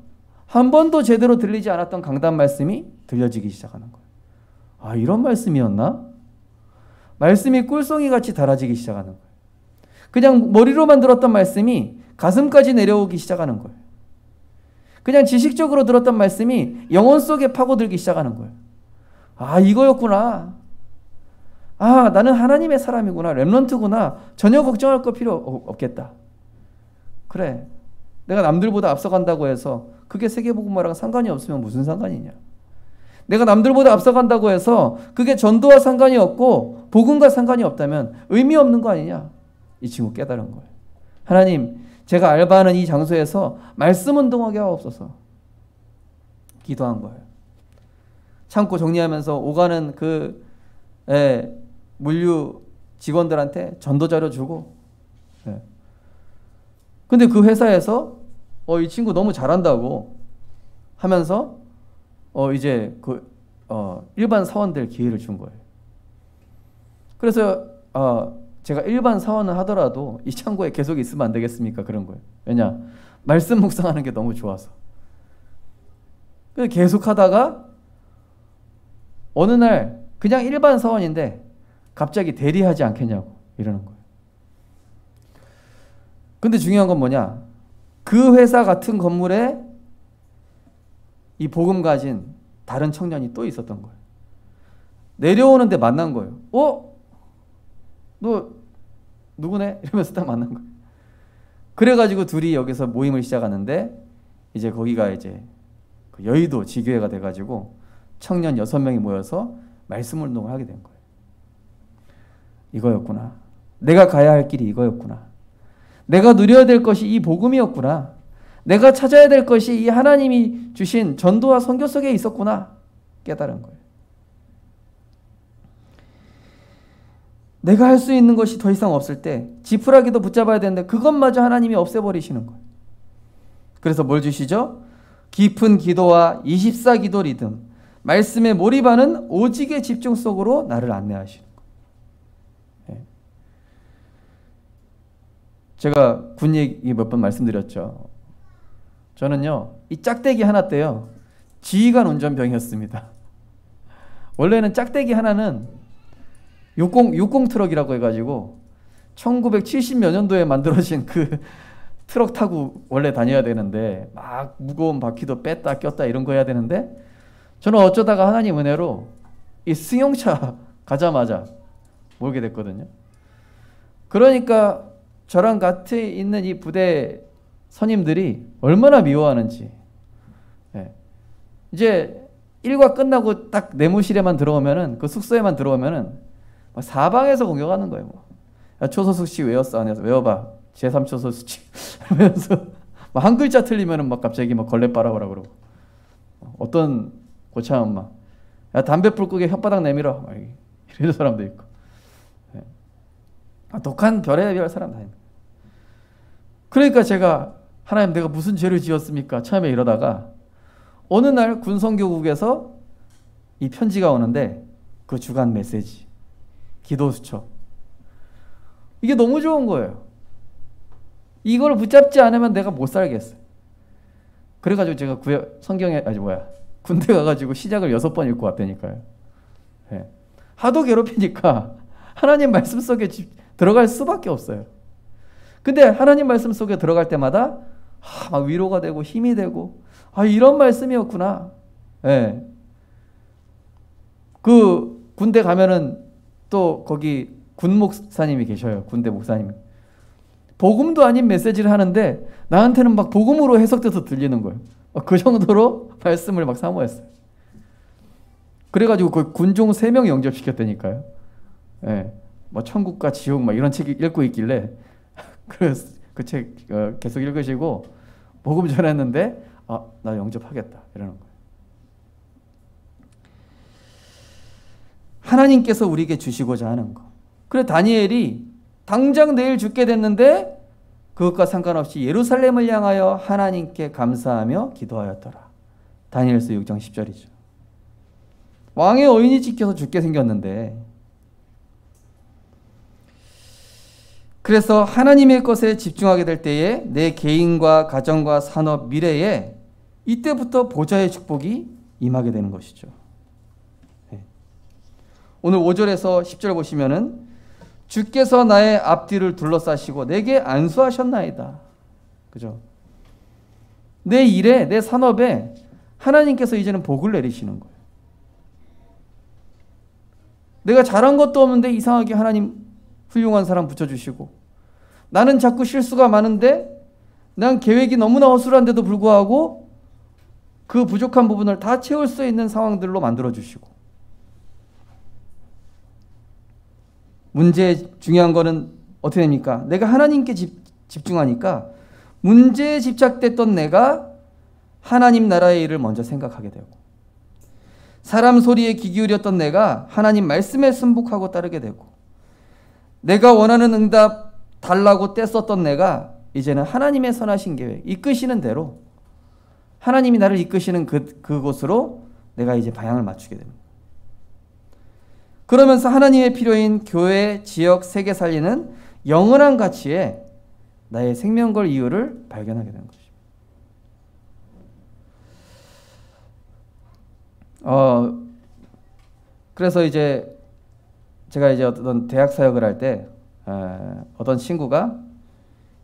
한 번도 제대로 들리지 않았던 강단 말씀이 들려지기 시작하는 거예요. 이런 말씀이었나? 말씀이 꿀송이 같이 달아지기 시작하는 거예요. 그냥 머리로만 들었던 말씀이 가슴까지 내려오기 시작하는 거예요. 그냥 지식적으로 들었던 말씀이 영혼 속에 파고들기 시작하는 거예요. 이거였구나. 나는 하나님의 사람이구나. 렘넌트구나. 전혀 걱정할 거 필요 없겠다. 그래, 내가 남들보다 앞서간다고 해서 그게 세계복음화랑 상관이 없으면 무슨 상관이냐. 내가 남들보다 앞서간다고 해서 그게 전도와 상관이 없고 복음과 상관이 없다면 의미 없는 거 아니냐. 이 친구 깨달은 거예요. 하나님, 제가 알바하는 이 장소에서 말씀 운동하게 하옵소서. 기도한 거예요. 창고 정리하면서 오가는 그 물류 직원들한테 전도 자료 주고. 근데 그 회사에서 이 친구 너무 잘한다고 하면서 이제 일반 사원들 기회를 준 거예요. 그래서 제가 일반 사원을 하더라도 이 창고에 계속 있으면 안 되겠습니까? 그런 거예요. 왜냐? 말씀 묵상하는 게 너무 좋아서. 그래서 계속 하다가 어느 날 그냥 일반 사원인데 갑자기 대리하지 않겠냐고 이러는 거예요. 근데 중요한 건 뭐냐? 그 회사 같은 건물에 이 복음 가진 다른 청년이 또 있었던 거예요. 내려오는데 만난 거예요. 너 누구네? 이러면서 딱 만난 거예요. 그래가지고 둘이 여기서 모임을 시작하는데, 이제 거기가 이제 그 여의도 지교회가 돼가지고 청년 6명이 모여서 말씀 운동을 하게 된 거예요. 이거였구나. 내가 가야 할 길이 이거였구나. 내가 누려야 될 것이 이 복음이었구나. 내가 찾아야 될 것이 이 하나님이 주신 전도와 선교 속에 있었구나 깨달은 거예요. 내가 할 수 있는 것이 더 이상 없을 때 지푸라기도 붙잡아야 되는데 그것마저 하나님이 없애버리시는 거예요. 그래서 뭘 주시죠? 깊은 기도와 24기도 리듬, 말씀에 몰입하는 오직의 집중 속으로 나를 안내하시는 거예요. 제가 군 얘기 몇 번 말씀드렸죠. 저는요, 이 짝대기 하나 때요, 지휘관 운전병이었습니다. 원래는 짝대기 하나는 60 트럭이라고 해가지고 1970몇 년도에 만들어진 그 트럭 타고 원래 다녀야 되는데 막 무거운 바퀴도 뺐다 꼈다 이런 거 해야 되는데 저는 어쩌다가 하나님 은혜로 이 승용차 가자마자 몰게 됐거든요. 그러니까 저랑 같이 있는 이 부대 선임들이 얼마나 미워하는지. 이제 일과 끝나고 딱 내무실에만 들어오면은, 그 숙소에만 들어오면은 사방에서 공격하는 거예요. 야, 초소수치 외웠어? 안 해서 외워봐. 제3초소수치. 하면서 한 글자 틀리면은 막 갑자기 막 걸레 빨아오라 그러고. 어떤 고참 막, 야, 담배 불 끄게 혓바닥 내밀어. 막 이런 사람도 있고. 독한 별의별 사람 다 있는. 그러니까 제가 하나님 내가 무슨 죄를 지었습니까? 처음에 이러다가 어느 날 군성교국에서 이 편지가 오는데 그 주간 메시지, 기도 수첩. 이게 너무 좋은 거예요. 이걸 붙잡지 않으면 내가 못 살겠어요. 그래가지고 제가 군대 가가지고 시작을 6번 읽고 왔다니까요. 하도 괴롭히니까 하나님 말씀 속에 들어갈 수밖에 없어요. 근데 하나님 말씀 속에 들어갈 때마다 막 위로가 되고 힘이 되고, 이런 말씀이었구나. 그 군대 가면은 또 거기 군 목사님이 계셔요. 군대 목사님이. 복음도 아닌 메시지를 하는데 나한테는 막 복음으로 해석돼서 들리는 거예요. 그 정도로 말씀을 막 사모했어요. 그래가지고 그 군종 3명 영접시켰다니까요. 뭐 천국과 지옥 막 이런 책 읽고 있길래 그 책 계속 읽으시고 복음 전했는데 나 영접하겠다 이러는 거예요. 하나님께서 우리에게 주시고자 하는 거. 그래 다니엘이 당장 내일 죽게 됐는데 그것과 상관없이 예루살렘을 향하여 하나님께 감사하며 기도하였더라. 다니엘서 6장 10절이죠. 왕의 어인이 찍혀서 죽게 생겼는데, 그래서 하나님의 것에 집중하게 될 때에 내 개인과 가정과 산업, 미래에 이때부터 보좌의 축복이 임하게 되는 것이죠. 오늘 5절에서 10절 보시면은 주께서 나의 앞뒤를 둘러싸시고 내게 안수하셨나이다. 그죠? 내 일에, 내 산업에 하나님께서 이제는 복을 내리시는 거예요. 내가 잘한 것도 없는데 이상하게 하나님 훌륭한 사람 붙여주시고, 나는 자꾸 실수가 많은데 난 계획이 너무나 허술한데도 불구하고 그 부족한 부분을 다 채울 수 있는 상황들로 만들어주시고, 문제의 중요한 거는 어떻게 됩니까? 내가 하나님께 집중하니까 문제에 집착됐던 내가 하나님 나라의 일을 먼저 생각하게 되고, 사람 소리에 귀 기울였던 내가 하나님 말씀에 순복하고 따르게 되고, 내가 원하는 응답 달라고 떼썼던 내가 이제는 하나님의 선하신 계획, 이끄시는 대로 하나님이 나를 이끄시는 그곳으로 내가 이제 방향을 맞추게 됩니다. 그러면서 하나님의 필요인 교회, 지역, 세계 살리는 영원한 가치에 나의 생명 걸 이유를 발견하게 되는 것입니다. 그래서 이제 제가 이제 어떤 대학 사역을 할 때 어떤 친구가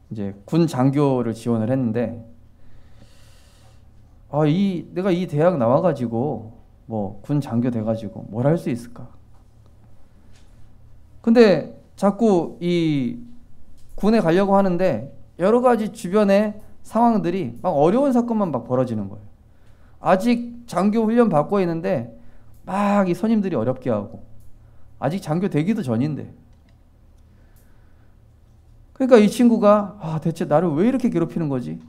이제 군 장교를 지원을 했는데, 내가 이 대학 나와가지고 뭐 군 장교 돼가지고 뭘 할 수 있을까? 근데 자꾸 이 군에 가려고 하는데 여러 가지 주변의 상황들이 막 어려운 사건만 막 벌어지는 거예요. 아직 장교 훈련 받고 있는데 막 이 선임들이 어렵게 하고, 아직 장교 되기도 전인데. 그러니까 이 친구가 대체 나를 왜 이렇게 괴롭히는 거지?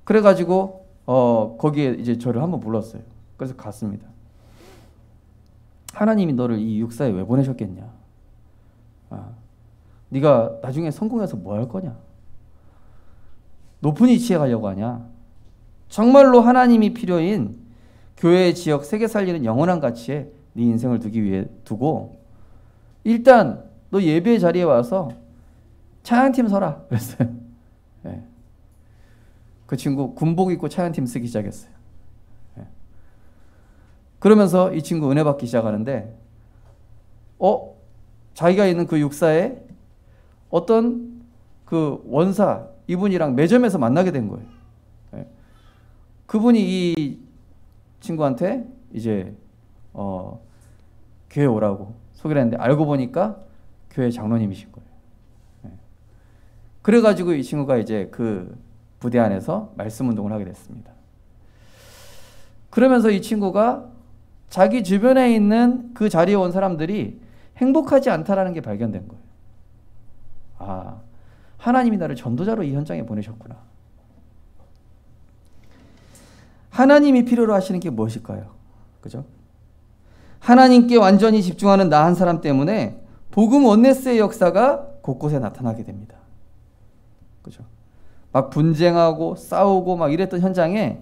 그래가지고 거기에 이제 저를 한번 불렀어요. 그래서 갔습니다. 하나님이 너를 이 육사에 왜 보내셨겠냐? 네가 나중에 성공해서 뭐 할 거냐? 높은 위치에 가려고 하냐? 정말로 하나님이 필요인 교회, 지역, 세계 살리는 영원한 가치에 네 인생을 두고 일단 너 예배 자리에 와서 찬양팀 서라 그랬어요. 네. 그 친구 군복 입고 찬양팀 쓰기 시작했어요. 네. 그러면서 이 친구 은혜 받기 시작하는데 자기가 있는 그 육사에 어떤 그 원사 이분이랑 매점에서 만나게 된 거예요. 네. 그분이 이 친구한테 이제 교회 오라고 소개를 했는데 알고 보니까 교회 장로님이신 거예요. 네. 그래가지고 이 친구가 이제 그 부대 안에서 말씀 운동을 하게 됐습니다. 그러면서 이 친구가 자기 주변에 있는 그 자리에 온 사람들이 행복하지 않다라는 게 발견된 거예요. 하나님이 나를 전도자로 이 현장에 보내셨구나. 하나님이 필요로 하시는 게 무엇일까요? 그죠? 하나님께 완전히 집중하는 나 한 사람 때문에 복음 원네스의 역사가 곳곳에 나타나게 됩니다. 그죠? 막 분쟁하고 싸우고 막 이랬던 현장에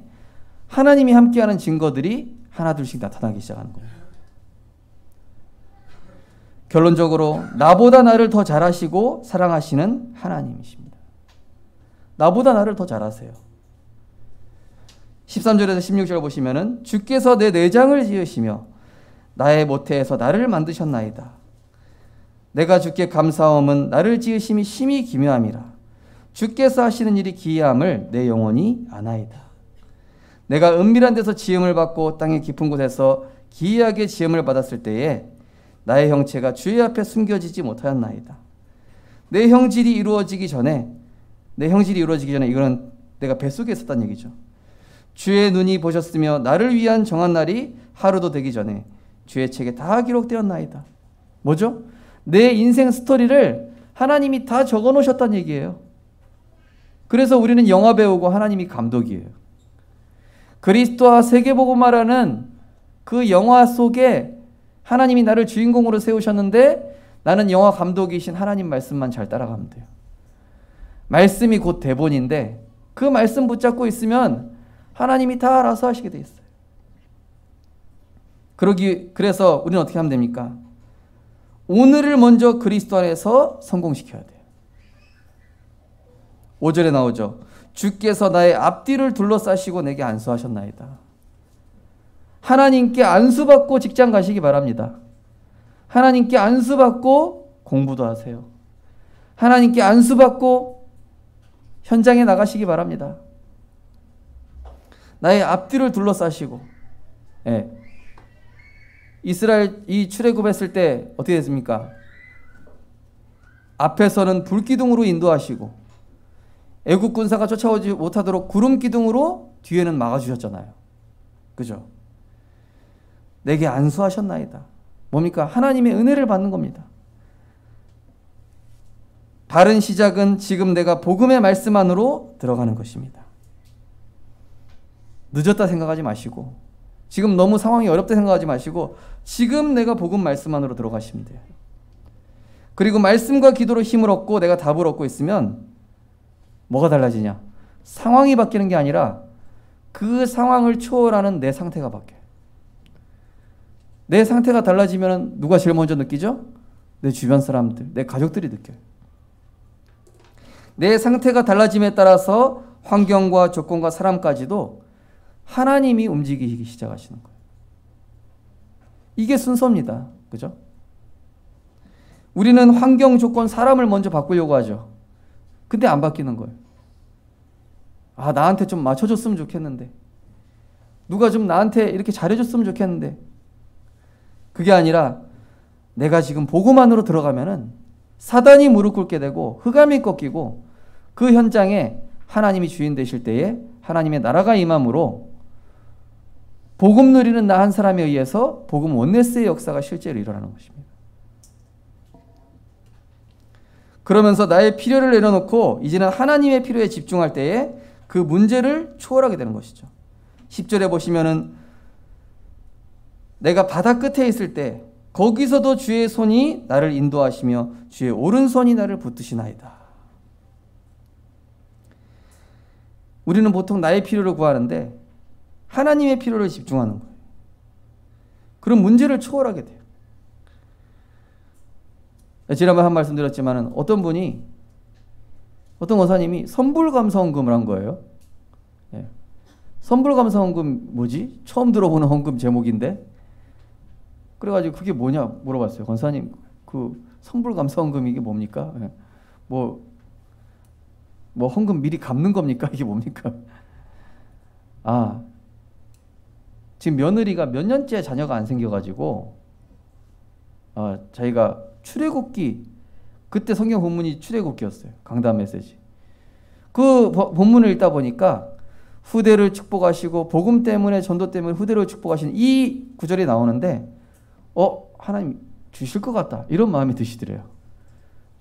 하나님이 함께하는 증거들이 하나둘씩 나타나기 시작하는 거예요. 결론적으로 나보다 나를 더 잘하시고 사랑하시는 하나님이십니다. 나보다 나를 더 잘하세요. 13절에서 16절 보시면은 주께서 내 내장을 지으시며 나의 모태에서 나를 만드셨나이다. 내가 주께 감사함은 나를 지으심이 심히 기묘함이라. 주께서 하시는 일이 기이함을 내 영혼이 아나이다. 내가 은밀한 데서 지음을 받고 땅의 깊은 곳에서 기이하게 지음을 받았을 때에 나의 형체가 주의 앞에 숨겨지지 못하였나이다. 내 형질이 이루어지기 전에 이거는 내가 뱃속에 있었다는 얘기죠. 주의 눈이 보셨으며 나를 위한 정한 날이 하루도 되기 전에 주의 책에 다 기록되었나이다. 뭐죠? 내 인생 스토리를 하나님이 다 적어 놓으셨다는 얘기예요. 그래서 우리는 영화 배우고 하나님이 감독이에요. 그리스도와 세계복음화라는 그 영화 속에 하나님이 나를 주인공으로 세우셨는데 나는 영화 감독이신 하나님 말씀만 잘 따라가면 돼요. 말씀이 곧 대본인데 그 말씀 붙잡고 있으면 하나님이 다 알아서 하시게 돼 있어요. 그래서 우리는 어떻게 하면 됩니까? 오늘을 먼저 그리스도 안에서 성공시켜야 돼요. 5절에 나오죠. 주께서 나의 앞뒤를 둘러싸시고 내게 안수하셨나이다. 하나님께 안수받고 직장 가시기 바랍니다. 하나님께 안수받고 공부도 하세요. 하나님께 안수받고 현장에 나가시기 바랍니다. 나의 앞뒤를 둘러싸시고 이스라엘이 출애굽했을 때 어떻게 됐습니까? 앞에서는 불기둥으로 인도하시고 애국 군사가 쫓아오지 못하도록 구름 기둥으로 뒤에는 막아주셨잖아요. 그죠? 내게 안수하셨나이다. 뭡니까? 하나님의 은혜를 받는 겁니다. 바른 시작은 지금 내가 복음의 말씀 안으로 들어가는 것입니다. 늦었다 생각하지 마시고 지금 너무 상황이 어렵다 생각하지 마시고 지금 내가 복음 말씀 안으로 들어가시면 돼요. 그리고 말씀과 기도로 힘을 얻고 내가 답을 얻고 있으면 뭐가 달라지냐? 상황이 바뀌는 게 아니라 그 상황을 초월하는 내 상태가 바뀌어요. 내 상태가 달라지면 누가 제일 먼저 느끼죠? 내 주변 사람들, 내 가족들이 느껴요. 내 상태가 달라짐에 따라서 환경과 조건과 사람까지도 하나님이 움직이기 시작하시는 거예요. 이게 순서입니다. 그죠? 우리는 환경, 조건, 사람을 먼저 바꾸려고 하죠. 근데 안 바뀌는 거예요. 나한테 좀 맞춰줬으면 좋겠는데. 누가 좀 나한테 이렇게 잘해줬으면 좋겠는데. 그게 아니라 내가 지금 복음 안으로 들어가면은 사단이 무릎 꿇게 되고 흑암이 꺾이고 그 현장에 하나님이 주인 되실 때에 하나님의 나라가 임함으로 복음 누리는 나 한 사람에 의해서 복음 원네스의 역사가 실제로 일어나는 것입니다. 그러면서 나의 필요를 내려놓고 이제는 하나님의 필요에 집중할 때에 그 문제를 초월하게 되는 것이죠. 10절에 보시면은 내가 바다 끝에 있을 때 거기서도 주의 손이 나를 인도하시며 주의 오른손이 나를 붙드시나이다. 우리는 보통 나의 필요를 구하는데 하나님의 필요를 집중하는 거예요. 그럼 문제를 초월하게 돼요. 지난번에 한 말씀 드렸지만 어떤 권사님이 선불감사헌금을 한 거예요. 예. 선불감사헌금 뭐지? 처음 들어보는 헌금 제목인데 그래가지고 그게 뭐냐 물어봤어요. 권사님 그 선불감사헌금 이게 뭡니까? 예. 뭐 헌금 미리 갚는 겁니까? 이게 뭡니까? 아, 지금 며느리가 몇 년째 자녀가 안 생겨가지고 자기가 출애굽기 그때 성경 본문이 출애굽기였어요. 강단 메시지. 그 본문을 읽다 보니까 후대를 축복하시고 복음 때문에 전도 때문에 후대를 축복하시는 이 구절이 나오는데 하나님 주실 것 같다 이런 마음이 드시더래요.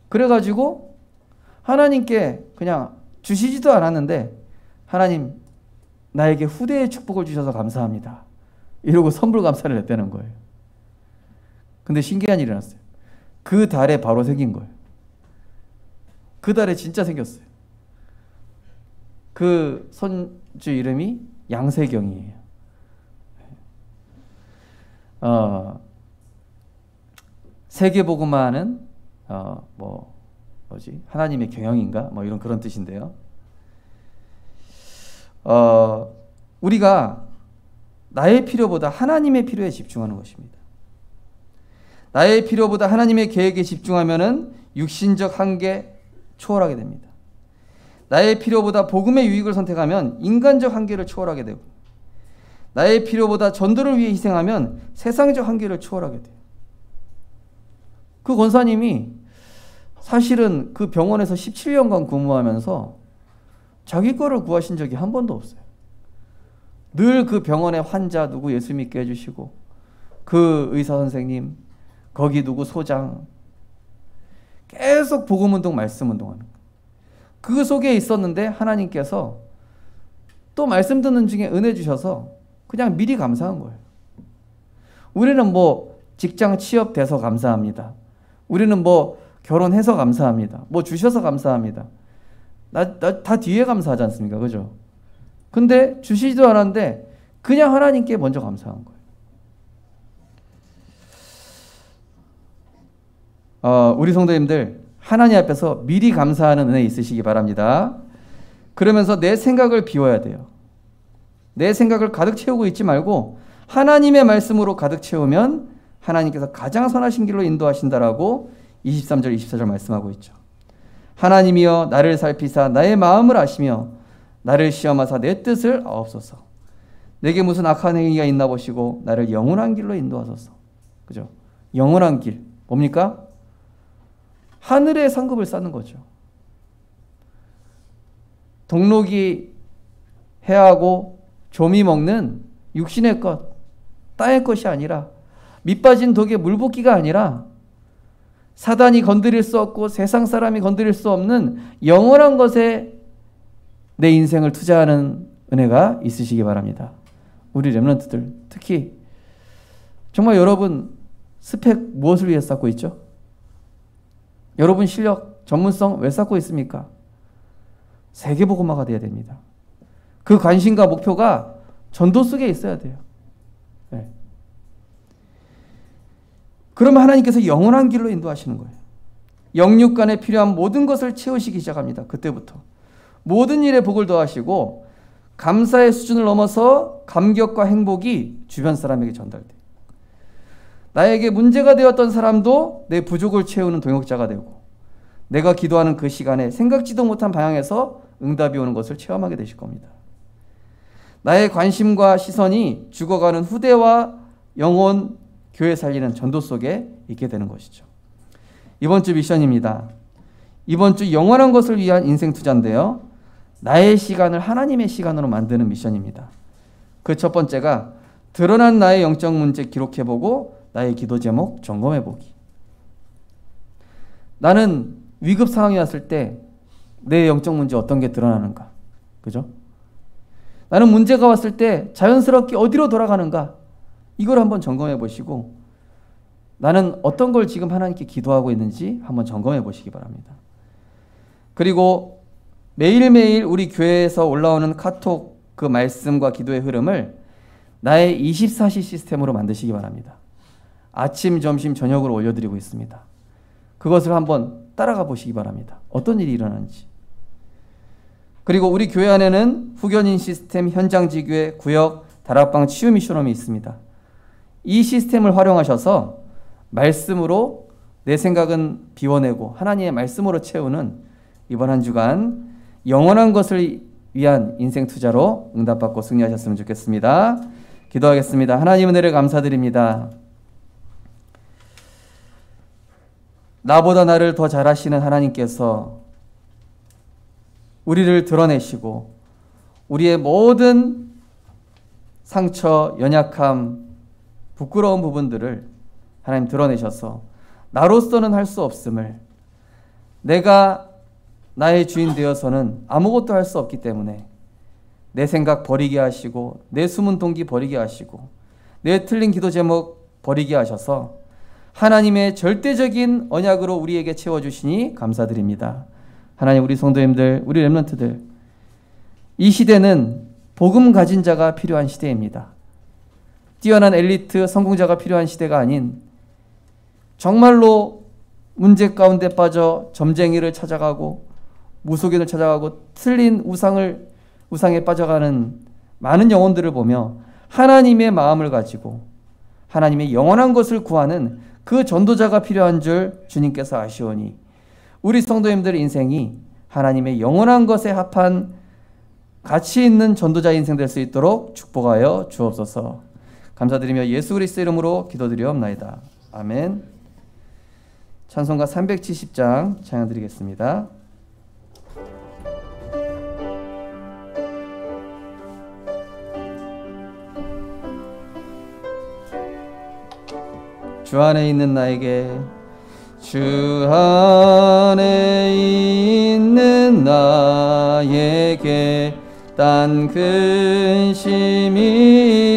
그래가지고 하나님께 그냥 주시지도 않았는데 하나님 나에게 후대의 축복을 주셔서 감사합니다 이러고 선불감사를 했다는 거예요. 근데 신기한 일이 났어요. 그 달에 바로 생긴 거예요. 그 달에 진짜 생겼어요. 그 손주 이름이 양세경이에요. 세계복음화는 하나님의 경영인가? 이런 그런 뜻인데요. 우리가 나의 필요보다 하나님의 필요에 집중하는 것입니다. 나의 필요보다 하나님의 계획에 집중하면은 육신적 한계 초월하게 됩니다. 나의 필요보다 복음의 유익을 선택하면 인간적 한계를 초월하게 되고 나의 필요보다 전도를 위해 희생하면 세상적 한계를 초월하게 돼요. 그 권사님이 사실은 그 병원에서 17년간 근무하면서 자기 거를 구하신 적이 한 번도 없어요. 늘 그 병원의 환자 누구 예수 믿게 해주시고 그 의사 선생님 거기 누구 소장 계속 복음운동 말씀운동하는 거예요. 그 속에 있었는데 하나님께서 또 말씀 듣는 중에 은혜 주셔서 그냥 미리 감사한 거예요. 우리는 직장 취업돼서 감사합니다. 우리는 결혼해서 감사합니다. 주셔서 감사합니다. 다 뒤에 감사하지 않습니까? 그죠? 근데 주시지도 않았는데 그냥 하나님께 먼저 감사한 거예요. 우리 성도님들 하나님 앞에서 미리 감사하는 은혜 있으시기 바랍니다. 그러면서 내 생각을 비워야 돼요. 내 생각을 가득 채우고 있지 말고 하나님의 말씀으로 가득 채우면 하나님께서 가장 선하신 길로 인도하신다라고 23절 24절 말씀하고 있죠. 하나님이여 나를 살피사 나의 마음을 아시며 나를 시험하사 내 뜻을 아옵소서. 내게 무슨 악한 행위가 있나 보시고 나를 영원한 길로 인도하소서. 그죠? 영원한 길 뭡니까? 하늘의 상급을 쌓는 거죠. 동록이 해하고 조미 먹는 육신의 것, 땅의 것이 아니라 밑빠진 독에 물붓기가 아니라 사단이 건드릴 수 없고 세상 사람이 건드릴 수 없는 영원한 것에 내 인생을 투자하는 은혜가 있으시기 바랍니다. 우리 렘넌트들 특히 정말 여러분 스펙 무엇을 위해 쌓고 있죠? 여러분 실력, 전문성 왜 쌓고 있습니까? 세계복음화가 돼야 됩니다. 그 관심과 목표가 전도 속에 있어야 돼요. 네. 그러면 하나님께서 영원한 길로 인도하시는 거예요. 영육간에 필요한 모든 것을 채우시기 시작합니다. 그때부터. 모든 일에 복을 더하시고 감사의 수준을 넘어서 감격과 행복이 주변 사람에게 전달돼요. 나에게 문제가 되었던 사람도 내 부족을 채우는 동역자가 되고 내가 기도하는 그 시간에 생각지도 못한 방향에서 응답이 오는 것을 체험하게 되실 겁니다. 나의 관심과 시선이 죽어가는 후대와 영혼, 교회 살리는 전도 속에 있게 되는 것이죠. 이번 주 미션입니다. 이번 주 영원한 것을 위한 인생 투자인데요. 나의 시간을 하나님의 시간으로 만드는 미션입니다. 그 첫 번째가 드러난 나의 영적 문제 기록해보고 나의 기도 제목 점검해보기. 나는 위급 상황이 왔을 때 내 영적 문제 어떤 게 드러나는가? 그죠? 나는 문제가 왔을 때 자연스럽게 어디로 돌아가는가? 이걸 한번 점검해 보시고 나는 어떤 걸 지금 하나님께 기도하고 있는지 한번 점검해 보시기 바랍니다. 그리고 매일매일 우리 교회에서 올라오는 카톡 그 말씀과 기도의 흐름을 나의 24시 시스템으로 만드시기 바랍니다. 아침, 점심, 저녁으로 올려드리고 있습니다. 그것을 한번 따라가 보시기 바랍니다. 어떤 일이 일어나는지. 그리고 우리 교회 안에는 후견인 시스템, 현장지교회, 구역, 다락방 치유 미션홈이 있습니다. 이 시스템을 활용하셔서 말씀으로 내 생각은 비워내고 하나님의 말씀으로 채우는 이번 한 주간 영원한 것을 위한 인생 투자로 응답받고 승리하셨으면 좋겠습니다. 기도하겠습니다. 하나님 은혜를 감사드립니다. 나보다 나를 더 잘 아시는 하나님께서 우리를 드러내시고 우리의 모든 상처, 연약함, 부끄러운 부분들을 하나님 드러내셔서 나로서는 할 수 없음을, 내가 나의 주인 되어서는 아무것도 할 수 없기 때문에 내 생각 버리게 하시고 내 숨은 동기 버리게 하시고 내 틀린 기도 제목 버리게 하셔서 하나님의 절대적인 언약으로 우리에게 채워주시니 감사드립니다. 하나님, 우리 성도님들, 우리 렘넌트들, 이 시대는 복음 가진 자가 필요한 시대입니다. 뛰어난 엘리트 성공자가 필요한 시대가 아닌 정말로 문제 가운데 빠져 점쟁이를 찾아가고 무속인을 찾아가고 틀린 우상에 빠져가는 많은 영혼들을 보며 하나님의 마음을 가지고 하나님의 영원한 것을 구하는 그 전도자가 필요한 줄 주님께서 아시오니 우리 성도님들의 인생이 하나님의 영원한 것에 합한 가치 있는 전도자 인생 될 수 있도록 축복하여 주옵소서. 감사드리며 예수 그리스도 이름으로 기도드리옵나이다. 아멘. 찬송가 370장 찬양 드리겠습니다. 주 안에 있는 나에게, 주 안에 있는 나에게 딴 근심이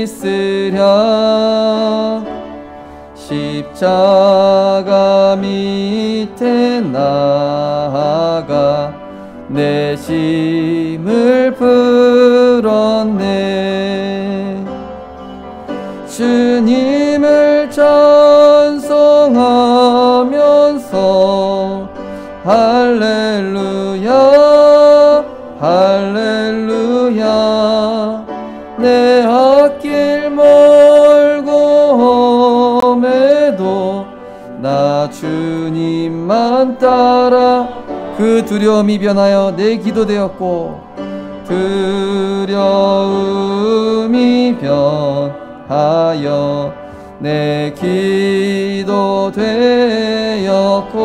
있으랴. 십자가 밑에 나아가 내 짐을 풀었네. 주님을 찬송하면서 할렐루야 할렐루야. 내 앞길 멀고 험해도 나 주님만 따라 그 두려움이 변하여 내 기도 되었고 두려움이 변하여 내 기도 되었고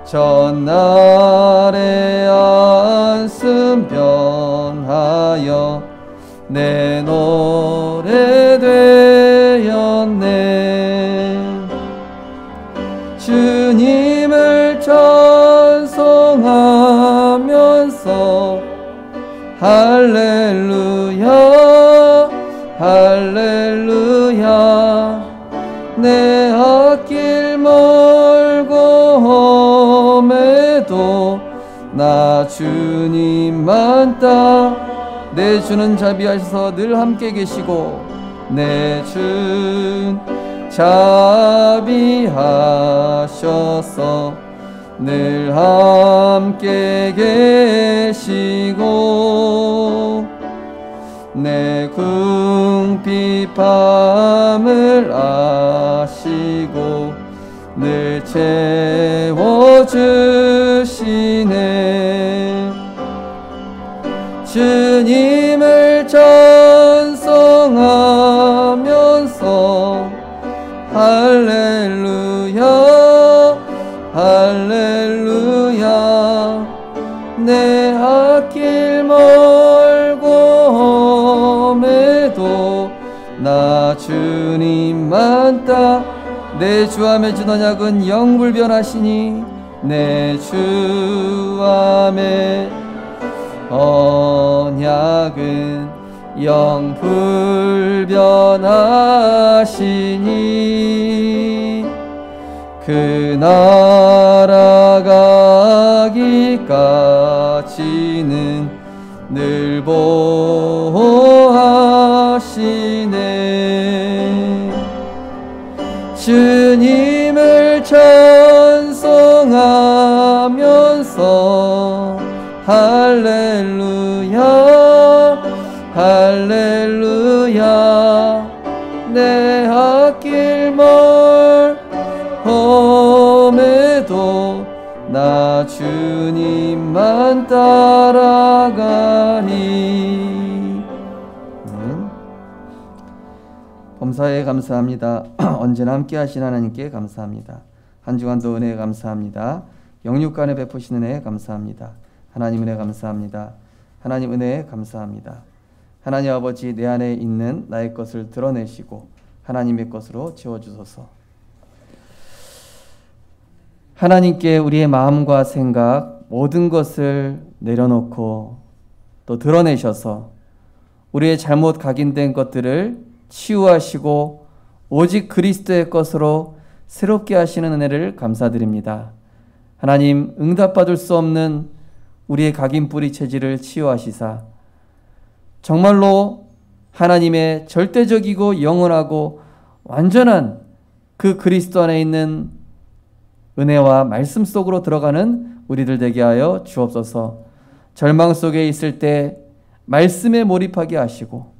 전날의 안씀 변하여 내 노래 되었네. 주님을 찬송하면서 할렐루야 할렐루야. 내 앞길 멀고 험해도 나 주님만 따라 내 주는 자비하셔서 늘 함께 계시고 내 주 자비하셔서 늘 함께 계시고 내 궁핍함을 아시고 늘 채워주시네. 주님을 찬송하면서 할렐루야 할렐루야. 내 앞길 멀고 험해도 나 주님만 따라 내 주 안에 준 언약은 영불변하시니 내 주 안에 언약은 영 불변하시니 그 나라 가기까지는 늘 보호하시네. 주님을 찬송하면서 할렐루야 할렐루야 내 앞길 멀험해도 나 주님만 따라가리. 범사에 감사합니다. 언제나 함께 하신 하나님께 감사합니다. 한 주간도 은혜에 감사합니다. 영육간에 베푸시는 은혜에 감사합니다. 하나님 은혜 감사합니다. 하나님 은혜에 감사합니다. 하나님 아버지, 내 안에 있는 나의 것을 드러내시고 하나님의 것으로 채워주소서. 하나님께 우리의 마음과 생각 모든 것을 내려놓고 또 드러내셔서 우리의 잘못 각인된 것들을 치유하시고 오직 그리스도의 것으로 새롭게 하시는 은혜를 감사드립니다. 하나님, 응답받을 수 없는 우리의 각인뿌리 체질을 치유하시사 정말로 하나님의 절대적이고 영원하고 완전한 그 그리스도 안에 있는 은혜와 말씀 속으로 들어가는 우리들 되게 하여 주옵소서. 절망 속에 있을 때 말씀에 몰입하게 하시고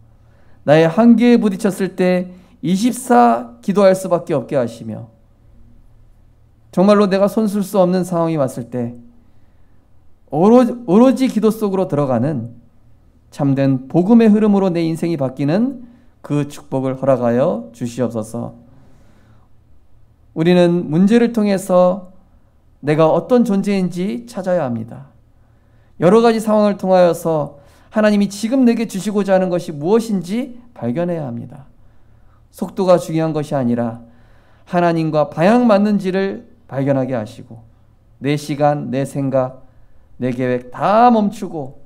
나의 한계에 부딪혔을 때 24 기도할 수밖에 없게 하시며 정말로 내가 손쓸 수 없는 상황이 왔을 때 오로지 기도 속으로 들어가는 참된 복음의 흐름으로 내 인생이 바뀌는 그 축복을 허락하여 주시옵소서. 우리는 문제를 통해서 내가 어떤 존재인지 찾아야 합니다. 여러 가지 상황을 통하여서 하나님이 지금 내게 주시고자 하는 것이 무엇인지 발견해야 합니다. 속도가 중요한 것이 아니라 하나님과 방향 맞는지를 발견하게 하시고 내 시간, 내 생각, 내 계획 다 멈추고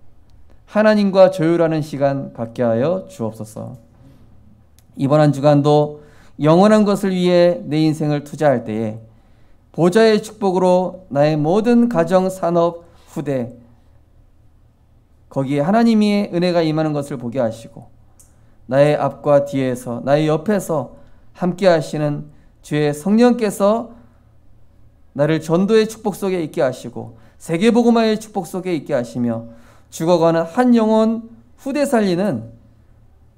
하나님과 조율하는 시간 갖게 하여 주옵소서. 이번 한 주간도 영원한 것을 위해 내 인생을 투자할 때에 보좌의 축복으로 나의 모든 가정, 산업, 후대 거기에 하나님의 은혜가 임하는 것을 보게 하시고 나의 앞과 뒤에서 나의 옆에서 함께 하시는 주의 성령께서 나를 전도의 축복 속에 있게 하시고 세계복음화의 축복 속에 있게 하시며 죽어가는 한 영혼 후대 살리는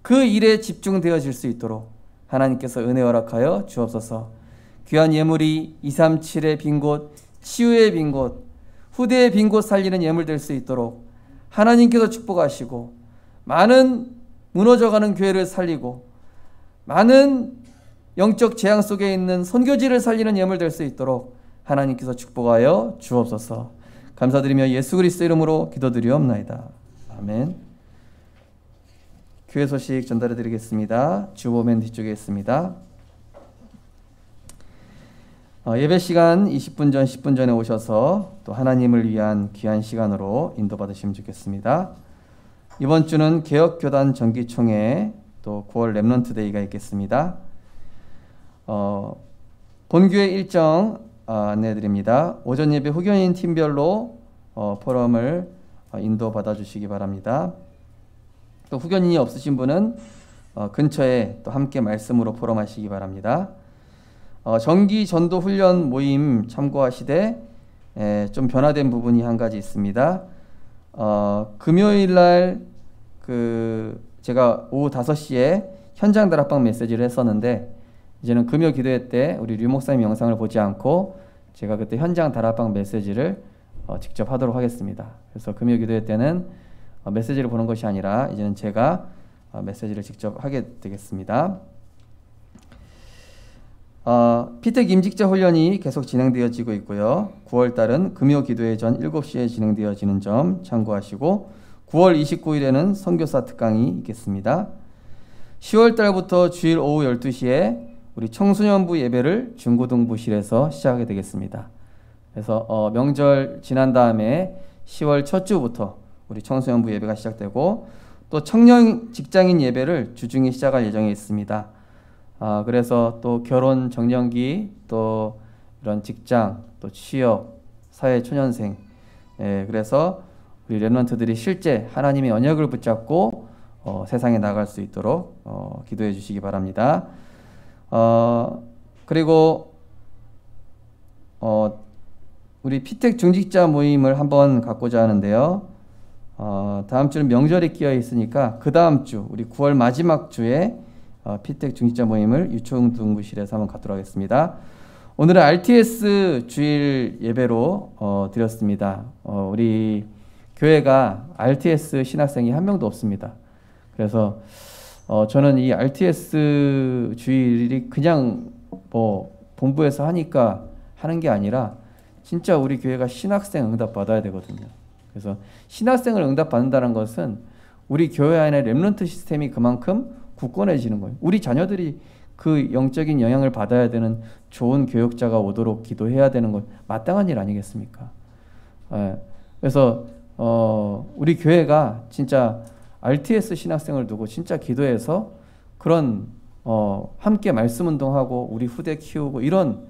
그 일에 집중되어질 수 있도록 하나님께서 은혜 허락하여 주옵소서. 귀한 예물이 237의 빈 곳, 치유의 빈 곳, 후대의 빈 곳 살리는 예물 될 수 있도록 하나님께서 축복하시고 많은 무너져가는 교회를 살리고 많은 영적 재앙 속에 있는 선교지를 살리는 예물 될 수 있도록 하나님께서 축복하여 주옵소서. 감사드리며 예수 그리스도 이름으로 기도드리옵나이다. 아멘. 교회 소식 전달해 드리겠습니다. 주보면 뒤쪽에 있습니다. 예배 시간 20분 전, 10분 전에 오셔서 또 하나님을 위한 귀한 시간으로 인도받으시면 좋겠습니다. 이번 주는 개혁교단 정기총회 또 9월 렘넌트 데이가 있겠습니다. 본교회 일정 안내해드립니다. 오전 예배 후견인 팀별로 포럼을 인도받아 주시기 바랍니다. 또 후견인이 없으신 분은 근처에 또 함께 말씀으로 포럼하시기 바랍니다. 정기 전도 훈련 모임 참고하시되 좀 변화된 부분이 한 가지 있습니다. 금요일 날 제가 오후 5시에 현장 다락방 메시지를 했었는데 이제는 금요 기도회 때 우리 류 목사님 영상을 보지 않고 제가 그때 현장 다락방 메시지를 직접 하도록 하겠습니다. 그래서 금요 기도회 때는 메시지를 보는 것이 아니라 이제는 제가 메시지를 직접 하게 되겠습니다. 피택 임직자 훈련이 계속 진행되어지고 있고요. 9월 달은 금요 기도회 전 7시에 진행되어지는 점 참고하시고 9월 29일에는 선교사 특강이 있겠습니다. 10월 달부터 주일 오후 12시에 우리 청소년부 예배를 중고등부실에서 시작하게 되겠습니다. 그래서 명절 지난 다음에 10월 첫 주부터 우리 청소년부 예배가 시작되고 또 청년 직장인 예배를 주중에 시작할 예정에 있습니다. 그래서 또 결혼 정년기 또 이런 직장 또 취업 사회 초년생 그래서 우리 렘넌트들이 실제 하나님의 언약을 붙잡고 세상에 나갈 수 있도록 기도해 주시기 바랍니다. 그리고 우리 피택 중직자 모임을 한번 갖고자 하는데요. 다음 주는 명절이 끼어 있으니까 그 다음 주 우리 9월 마지막 주에 피택 중직자 모임을 유초등부실에서 한번 갖도록 하겠습니다. 오늘은 RTS 주일 예배로 드렸습니다. 우리 교회가 RTS 신학생이 한 명도 없습니다. 그래서 저는 이 RTS 주일이 그냥 뭐 본부에서 하니까 하는 게 아니라 진짜 우리 교회가 신학생 응답 받아야 되거든요. 그래서 신학생을 응답 받는다는 것은 우리 교회 안에 렘넌트 시스템이 그만큼 굳건해지는 거예요. 우리 자녀들이 그 영적인 영향을 받아야 되는 좋은 교육자가 오도록 기도해야 되는 것 마땅한 일 아니겠습니까? 그래서 우리 교회가 진짜 RTS 신학생을 두고 진짜 기도해서 그런 함께 말씀 운동하고 우리 후대 키우고 이런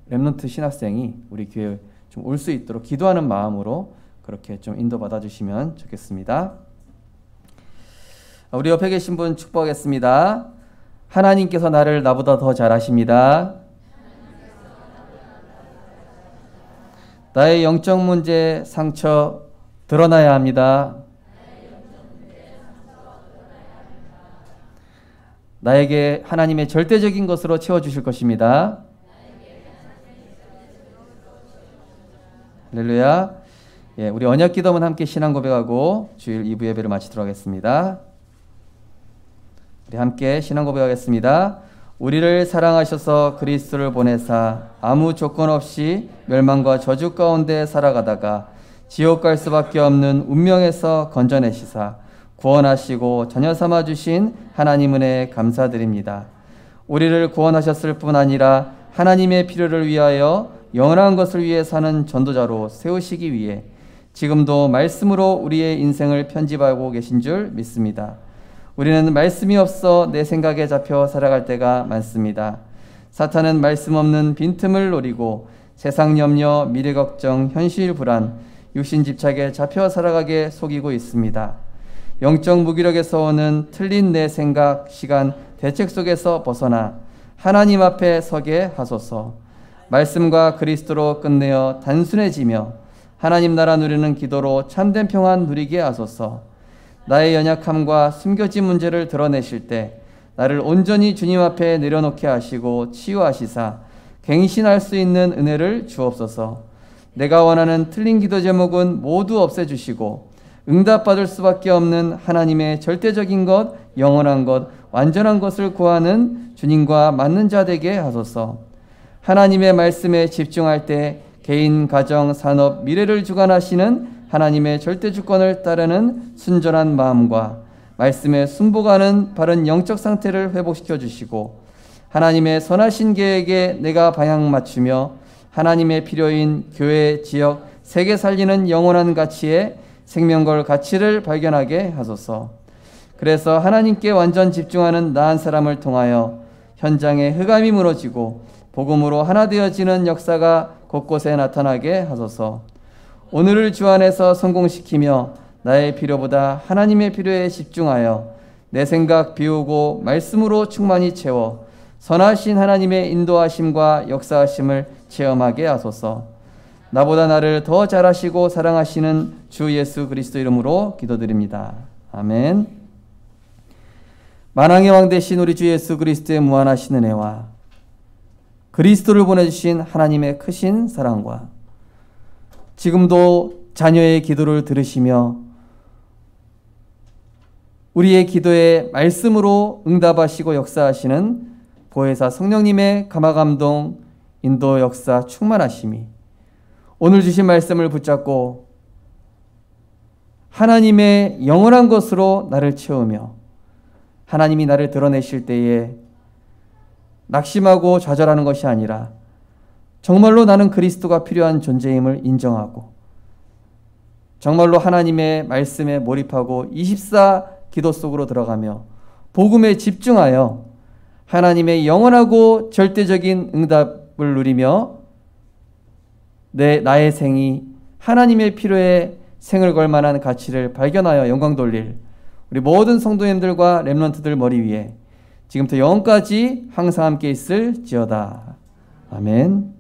렘넌트 신학생이 우리 교회에 좀 올 수 있도록 기도하는 마음으로 그렇게 좀 인도받아 주시면 좋겠습니다. 우리 옆에 계신 분 축복하겠습니다. 하나님께서 나를 나보다 더 잘 아십니다. 나의 영적 문제, 상처 드러나야 합니다. 나에게 하나님의 절대적인 것으로 채워주실 것입니다. 할렐루야. 우리 언약 기도문 함께 신앙 고백하고 주일 2부 예배를 마치도록 하겠습니다. 우리 함께 신앙 고백하겠습니다. 우리를 사랑하셔서 그리스도를 보내사 아무 조건 없이 멸망과 저주 가운데 살아가다가 지옥 갈 수밖에 없는 운명에서 건져내시사 구원하시고 자녀 삼아 주신 하나님 은혜에 감사드립니다. 우리를 구원하셨을 뿐 아니라 하나님의 필요를 위하여 영원한 것을 위해 사는 전도자로 세우시기 위해 지금도 말씀으로 우리의 인생을 편집하고 계신 줄 믿습니다. 우리는 말씀이 없어 내 생각에 잡혀 살아갈 때가 많습니다. 사탄은 말씀 없는 빈틈을 노리고 세상 염려, 미래 걱정, 현실 불안, 육신 집착에 잡혀 살아가게 속이고 있습니다. 영적 무기력에서 오는 틀린 내 생각, 시간, 대책 속에서 벗어나 하나님 앞에 서게 하소서. 말씀과 그리스도로 끝내어 단순해지며 하나님 나라 누리는 기도로 참된 평안 누리게 하소서. 나의 연약함과 숨겨진 문제를 드러내실 때 나를 온전히 주님 앞에 내려놓게 하시고 치유하시사 갱신할 수 있는 은혜를 주옵소서. 내가 원하는 틀린 기도 제목은 모두 없애주시고 응답받을 수밖에 없는 하나님의 절대적인 것, 영원한 것, 완전한 것을 구하는 주님과 맞는 자 되게 하소서. 하나님의 말씀에 집중할 때 개인, 가정, 산업, 미래를 주관하시는 하나님의 절대 주권을 따르는 순전한 마음과 말씀에 순복하는 바른 영적 상태를 회복시켜 주시고 하나님의 선하신 계획에 내가 방향 맞추며 하나님의 필요인 교회, 지역, 세계 살리는 영원한 가치에 생명걸 가치를 발견하게 하소서. 그래서 하나님께 완전 집중하는 나한 사람을 통하여 현장에 흑암이 무너지고 복음으로 하나 되어지는 역사가 곳곳에 나타나게 하소서. 오늘을 주 안에서 성공시키며 나의 필요보다 하나님의 필요에 집중하여 내 생각 비우고 말씀으로 충만히 채워 선하신 하나님의 인도하심과 역사하심을 체험하게 하소서. 나보다 나를 더 잘하시고 사랑하시는 주 예수 그리스도 이름으로 기도드립니다. 아멘. 만왕의 왕 되신 우리 주 예수 그리스도의 무한하신 은혜와 그리스도를 보내주신 하나님의 크신 사랑과 지금도 자녀의 기도를 들으시며 우리의 기도에 말씀으로 응답하시고 역사하시는 보혜사 성령님의 감화감동, 인도 역사 충만하심이 오늘 주신 말씀을 붙잡고 하나님의 영원한 것으로 나를 채우며 하나님이 나를 드러내실 때에 낙심하고 좌절하는 것이 아니라 정말로 나는 그리스도가 필요한 존재임을 인정하고 정말로 하나님의 말씀에 몰입하고 24 기도 속으로 들어가며 복음에 집중하여 하나님의 영원하고 절대적인 응답을 누리며 나의 생이 하나님의 필요에 생을 걸 만한 가치를 발견하여 영광 돌릴 우리 모든 성도님들과 렘넌트들 머리 위에 지금부터 영원까지 항상 함께 있을지어다. 아멘.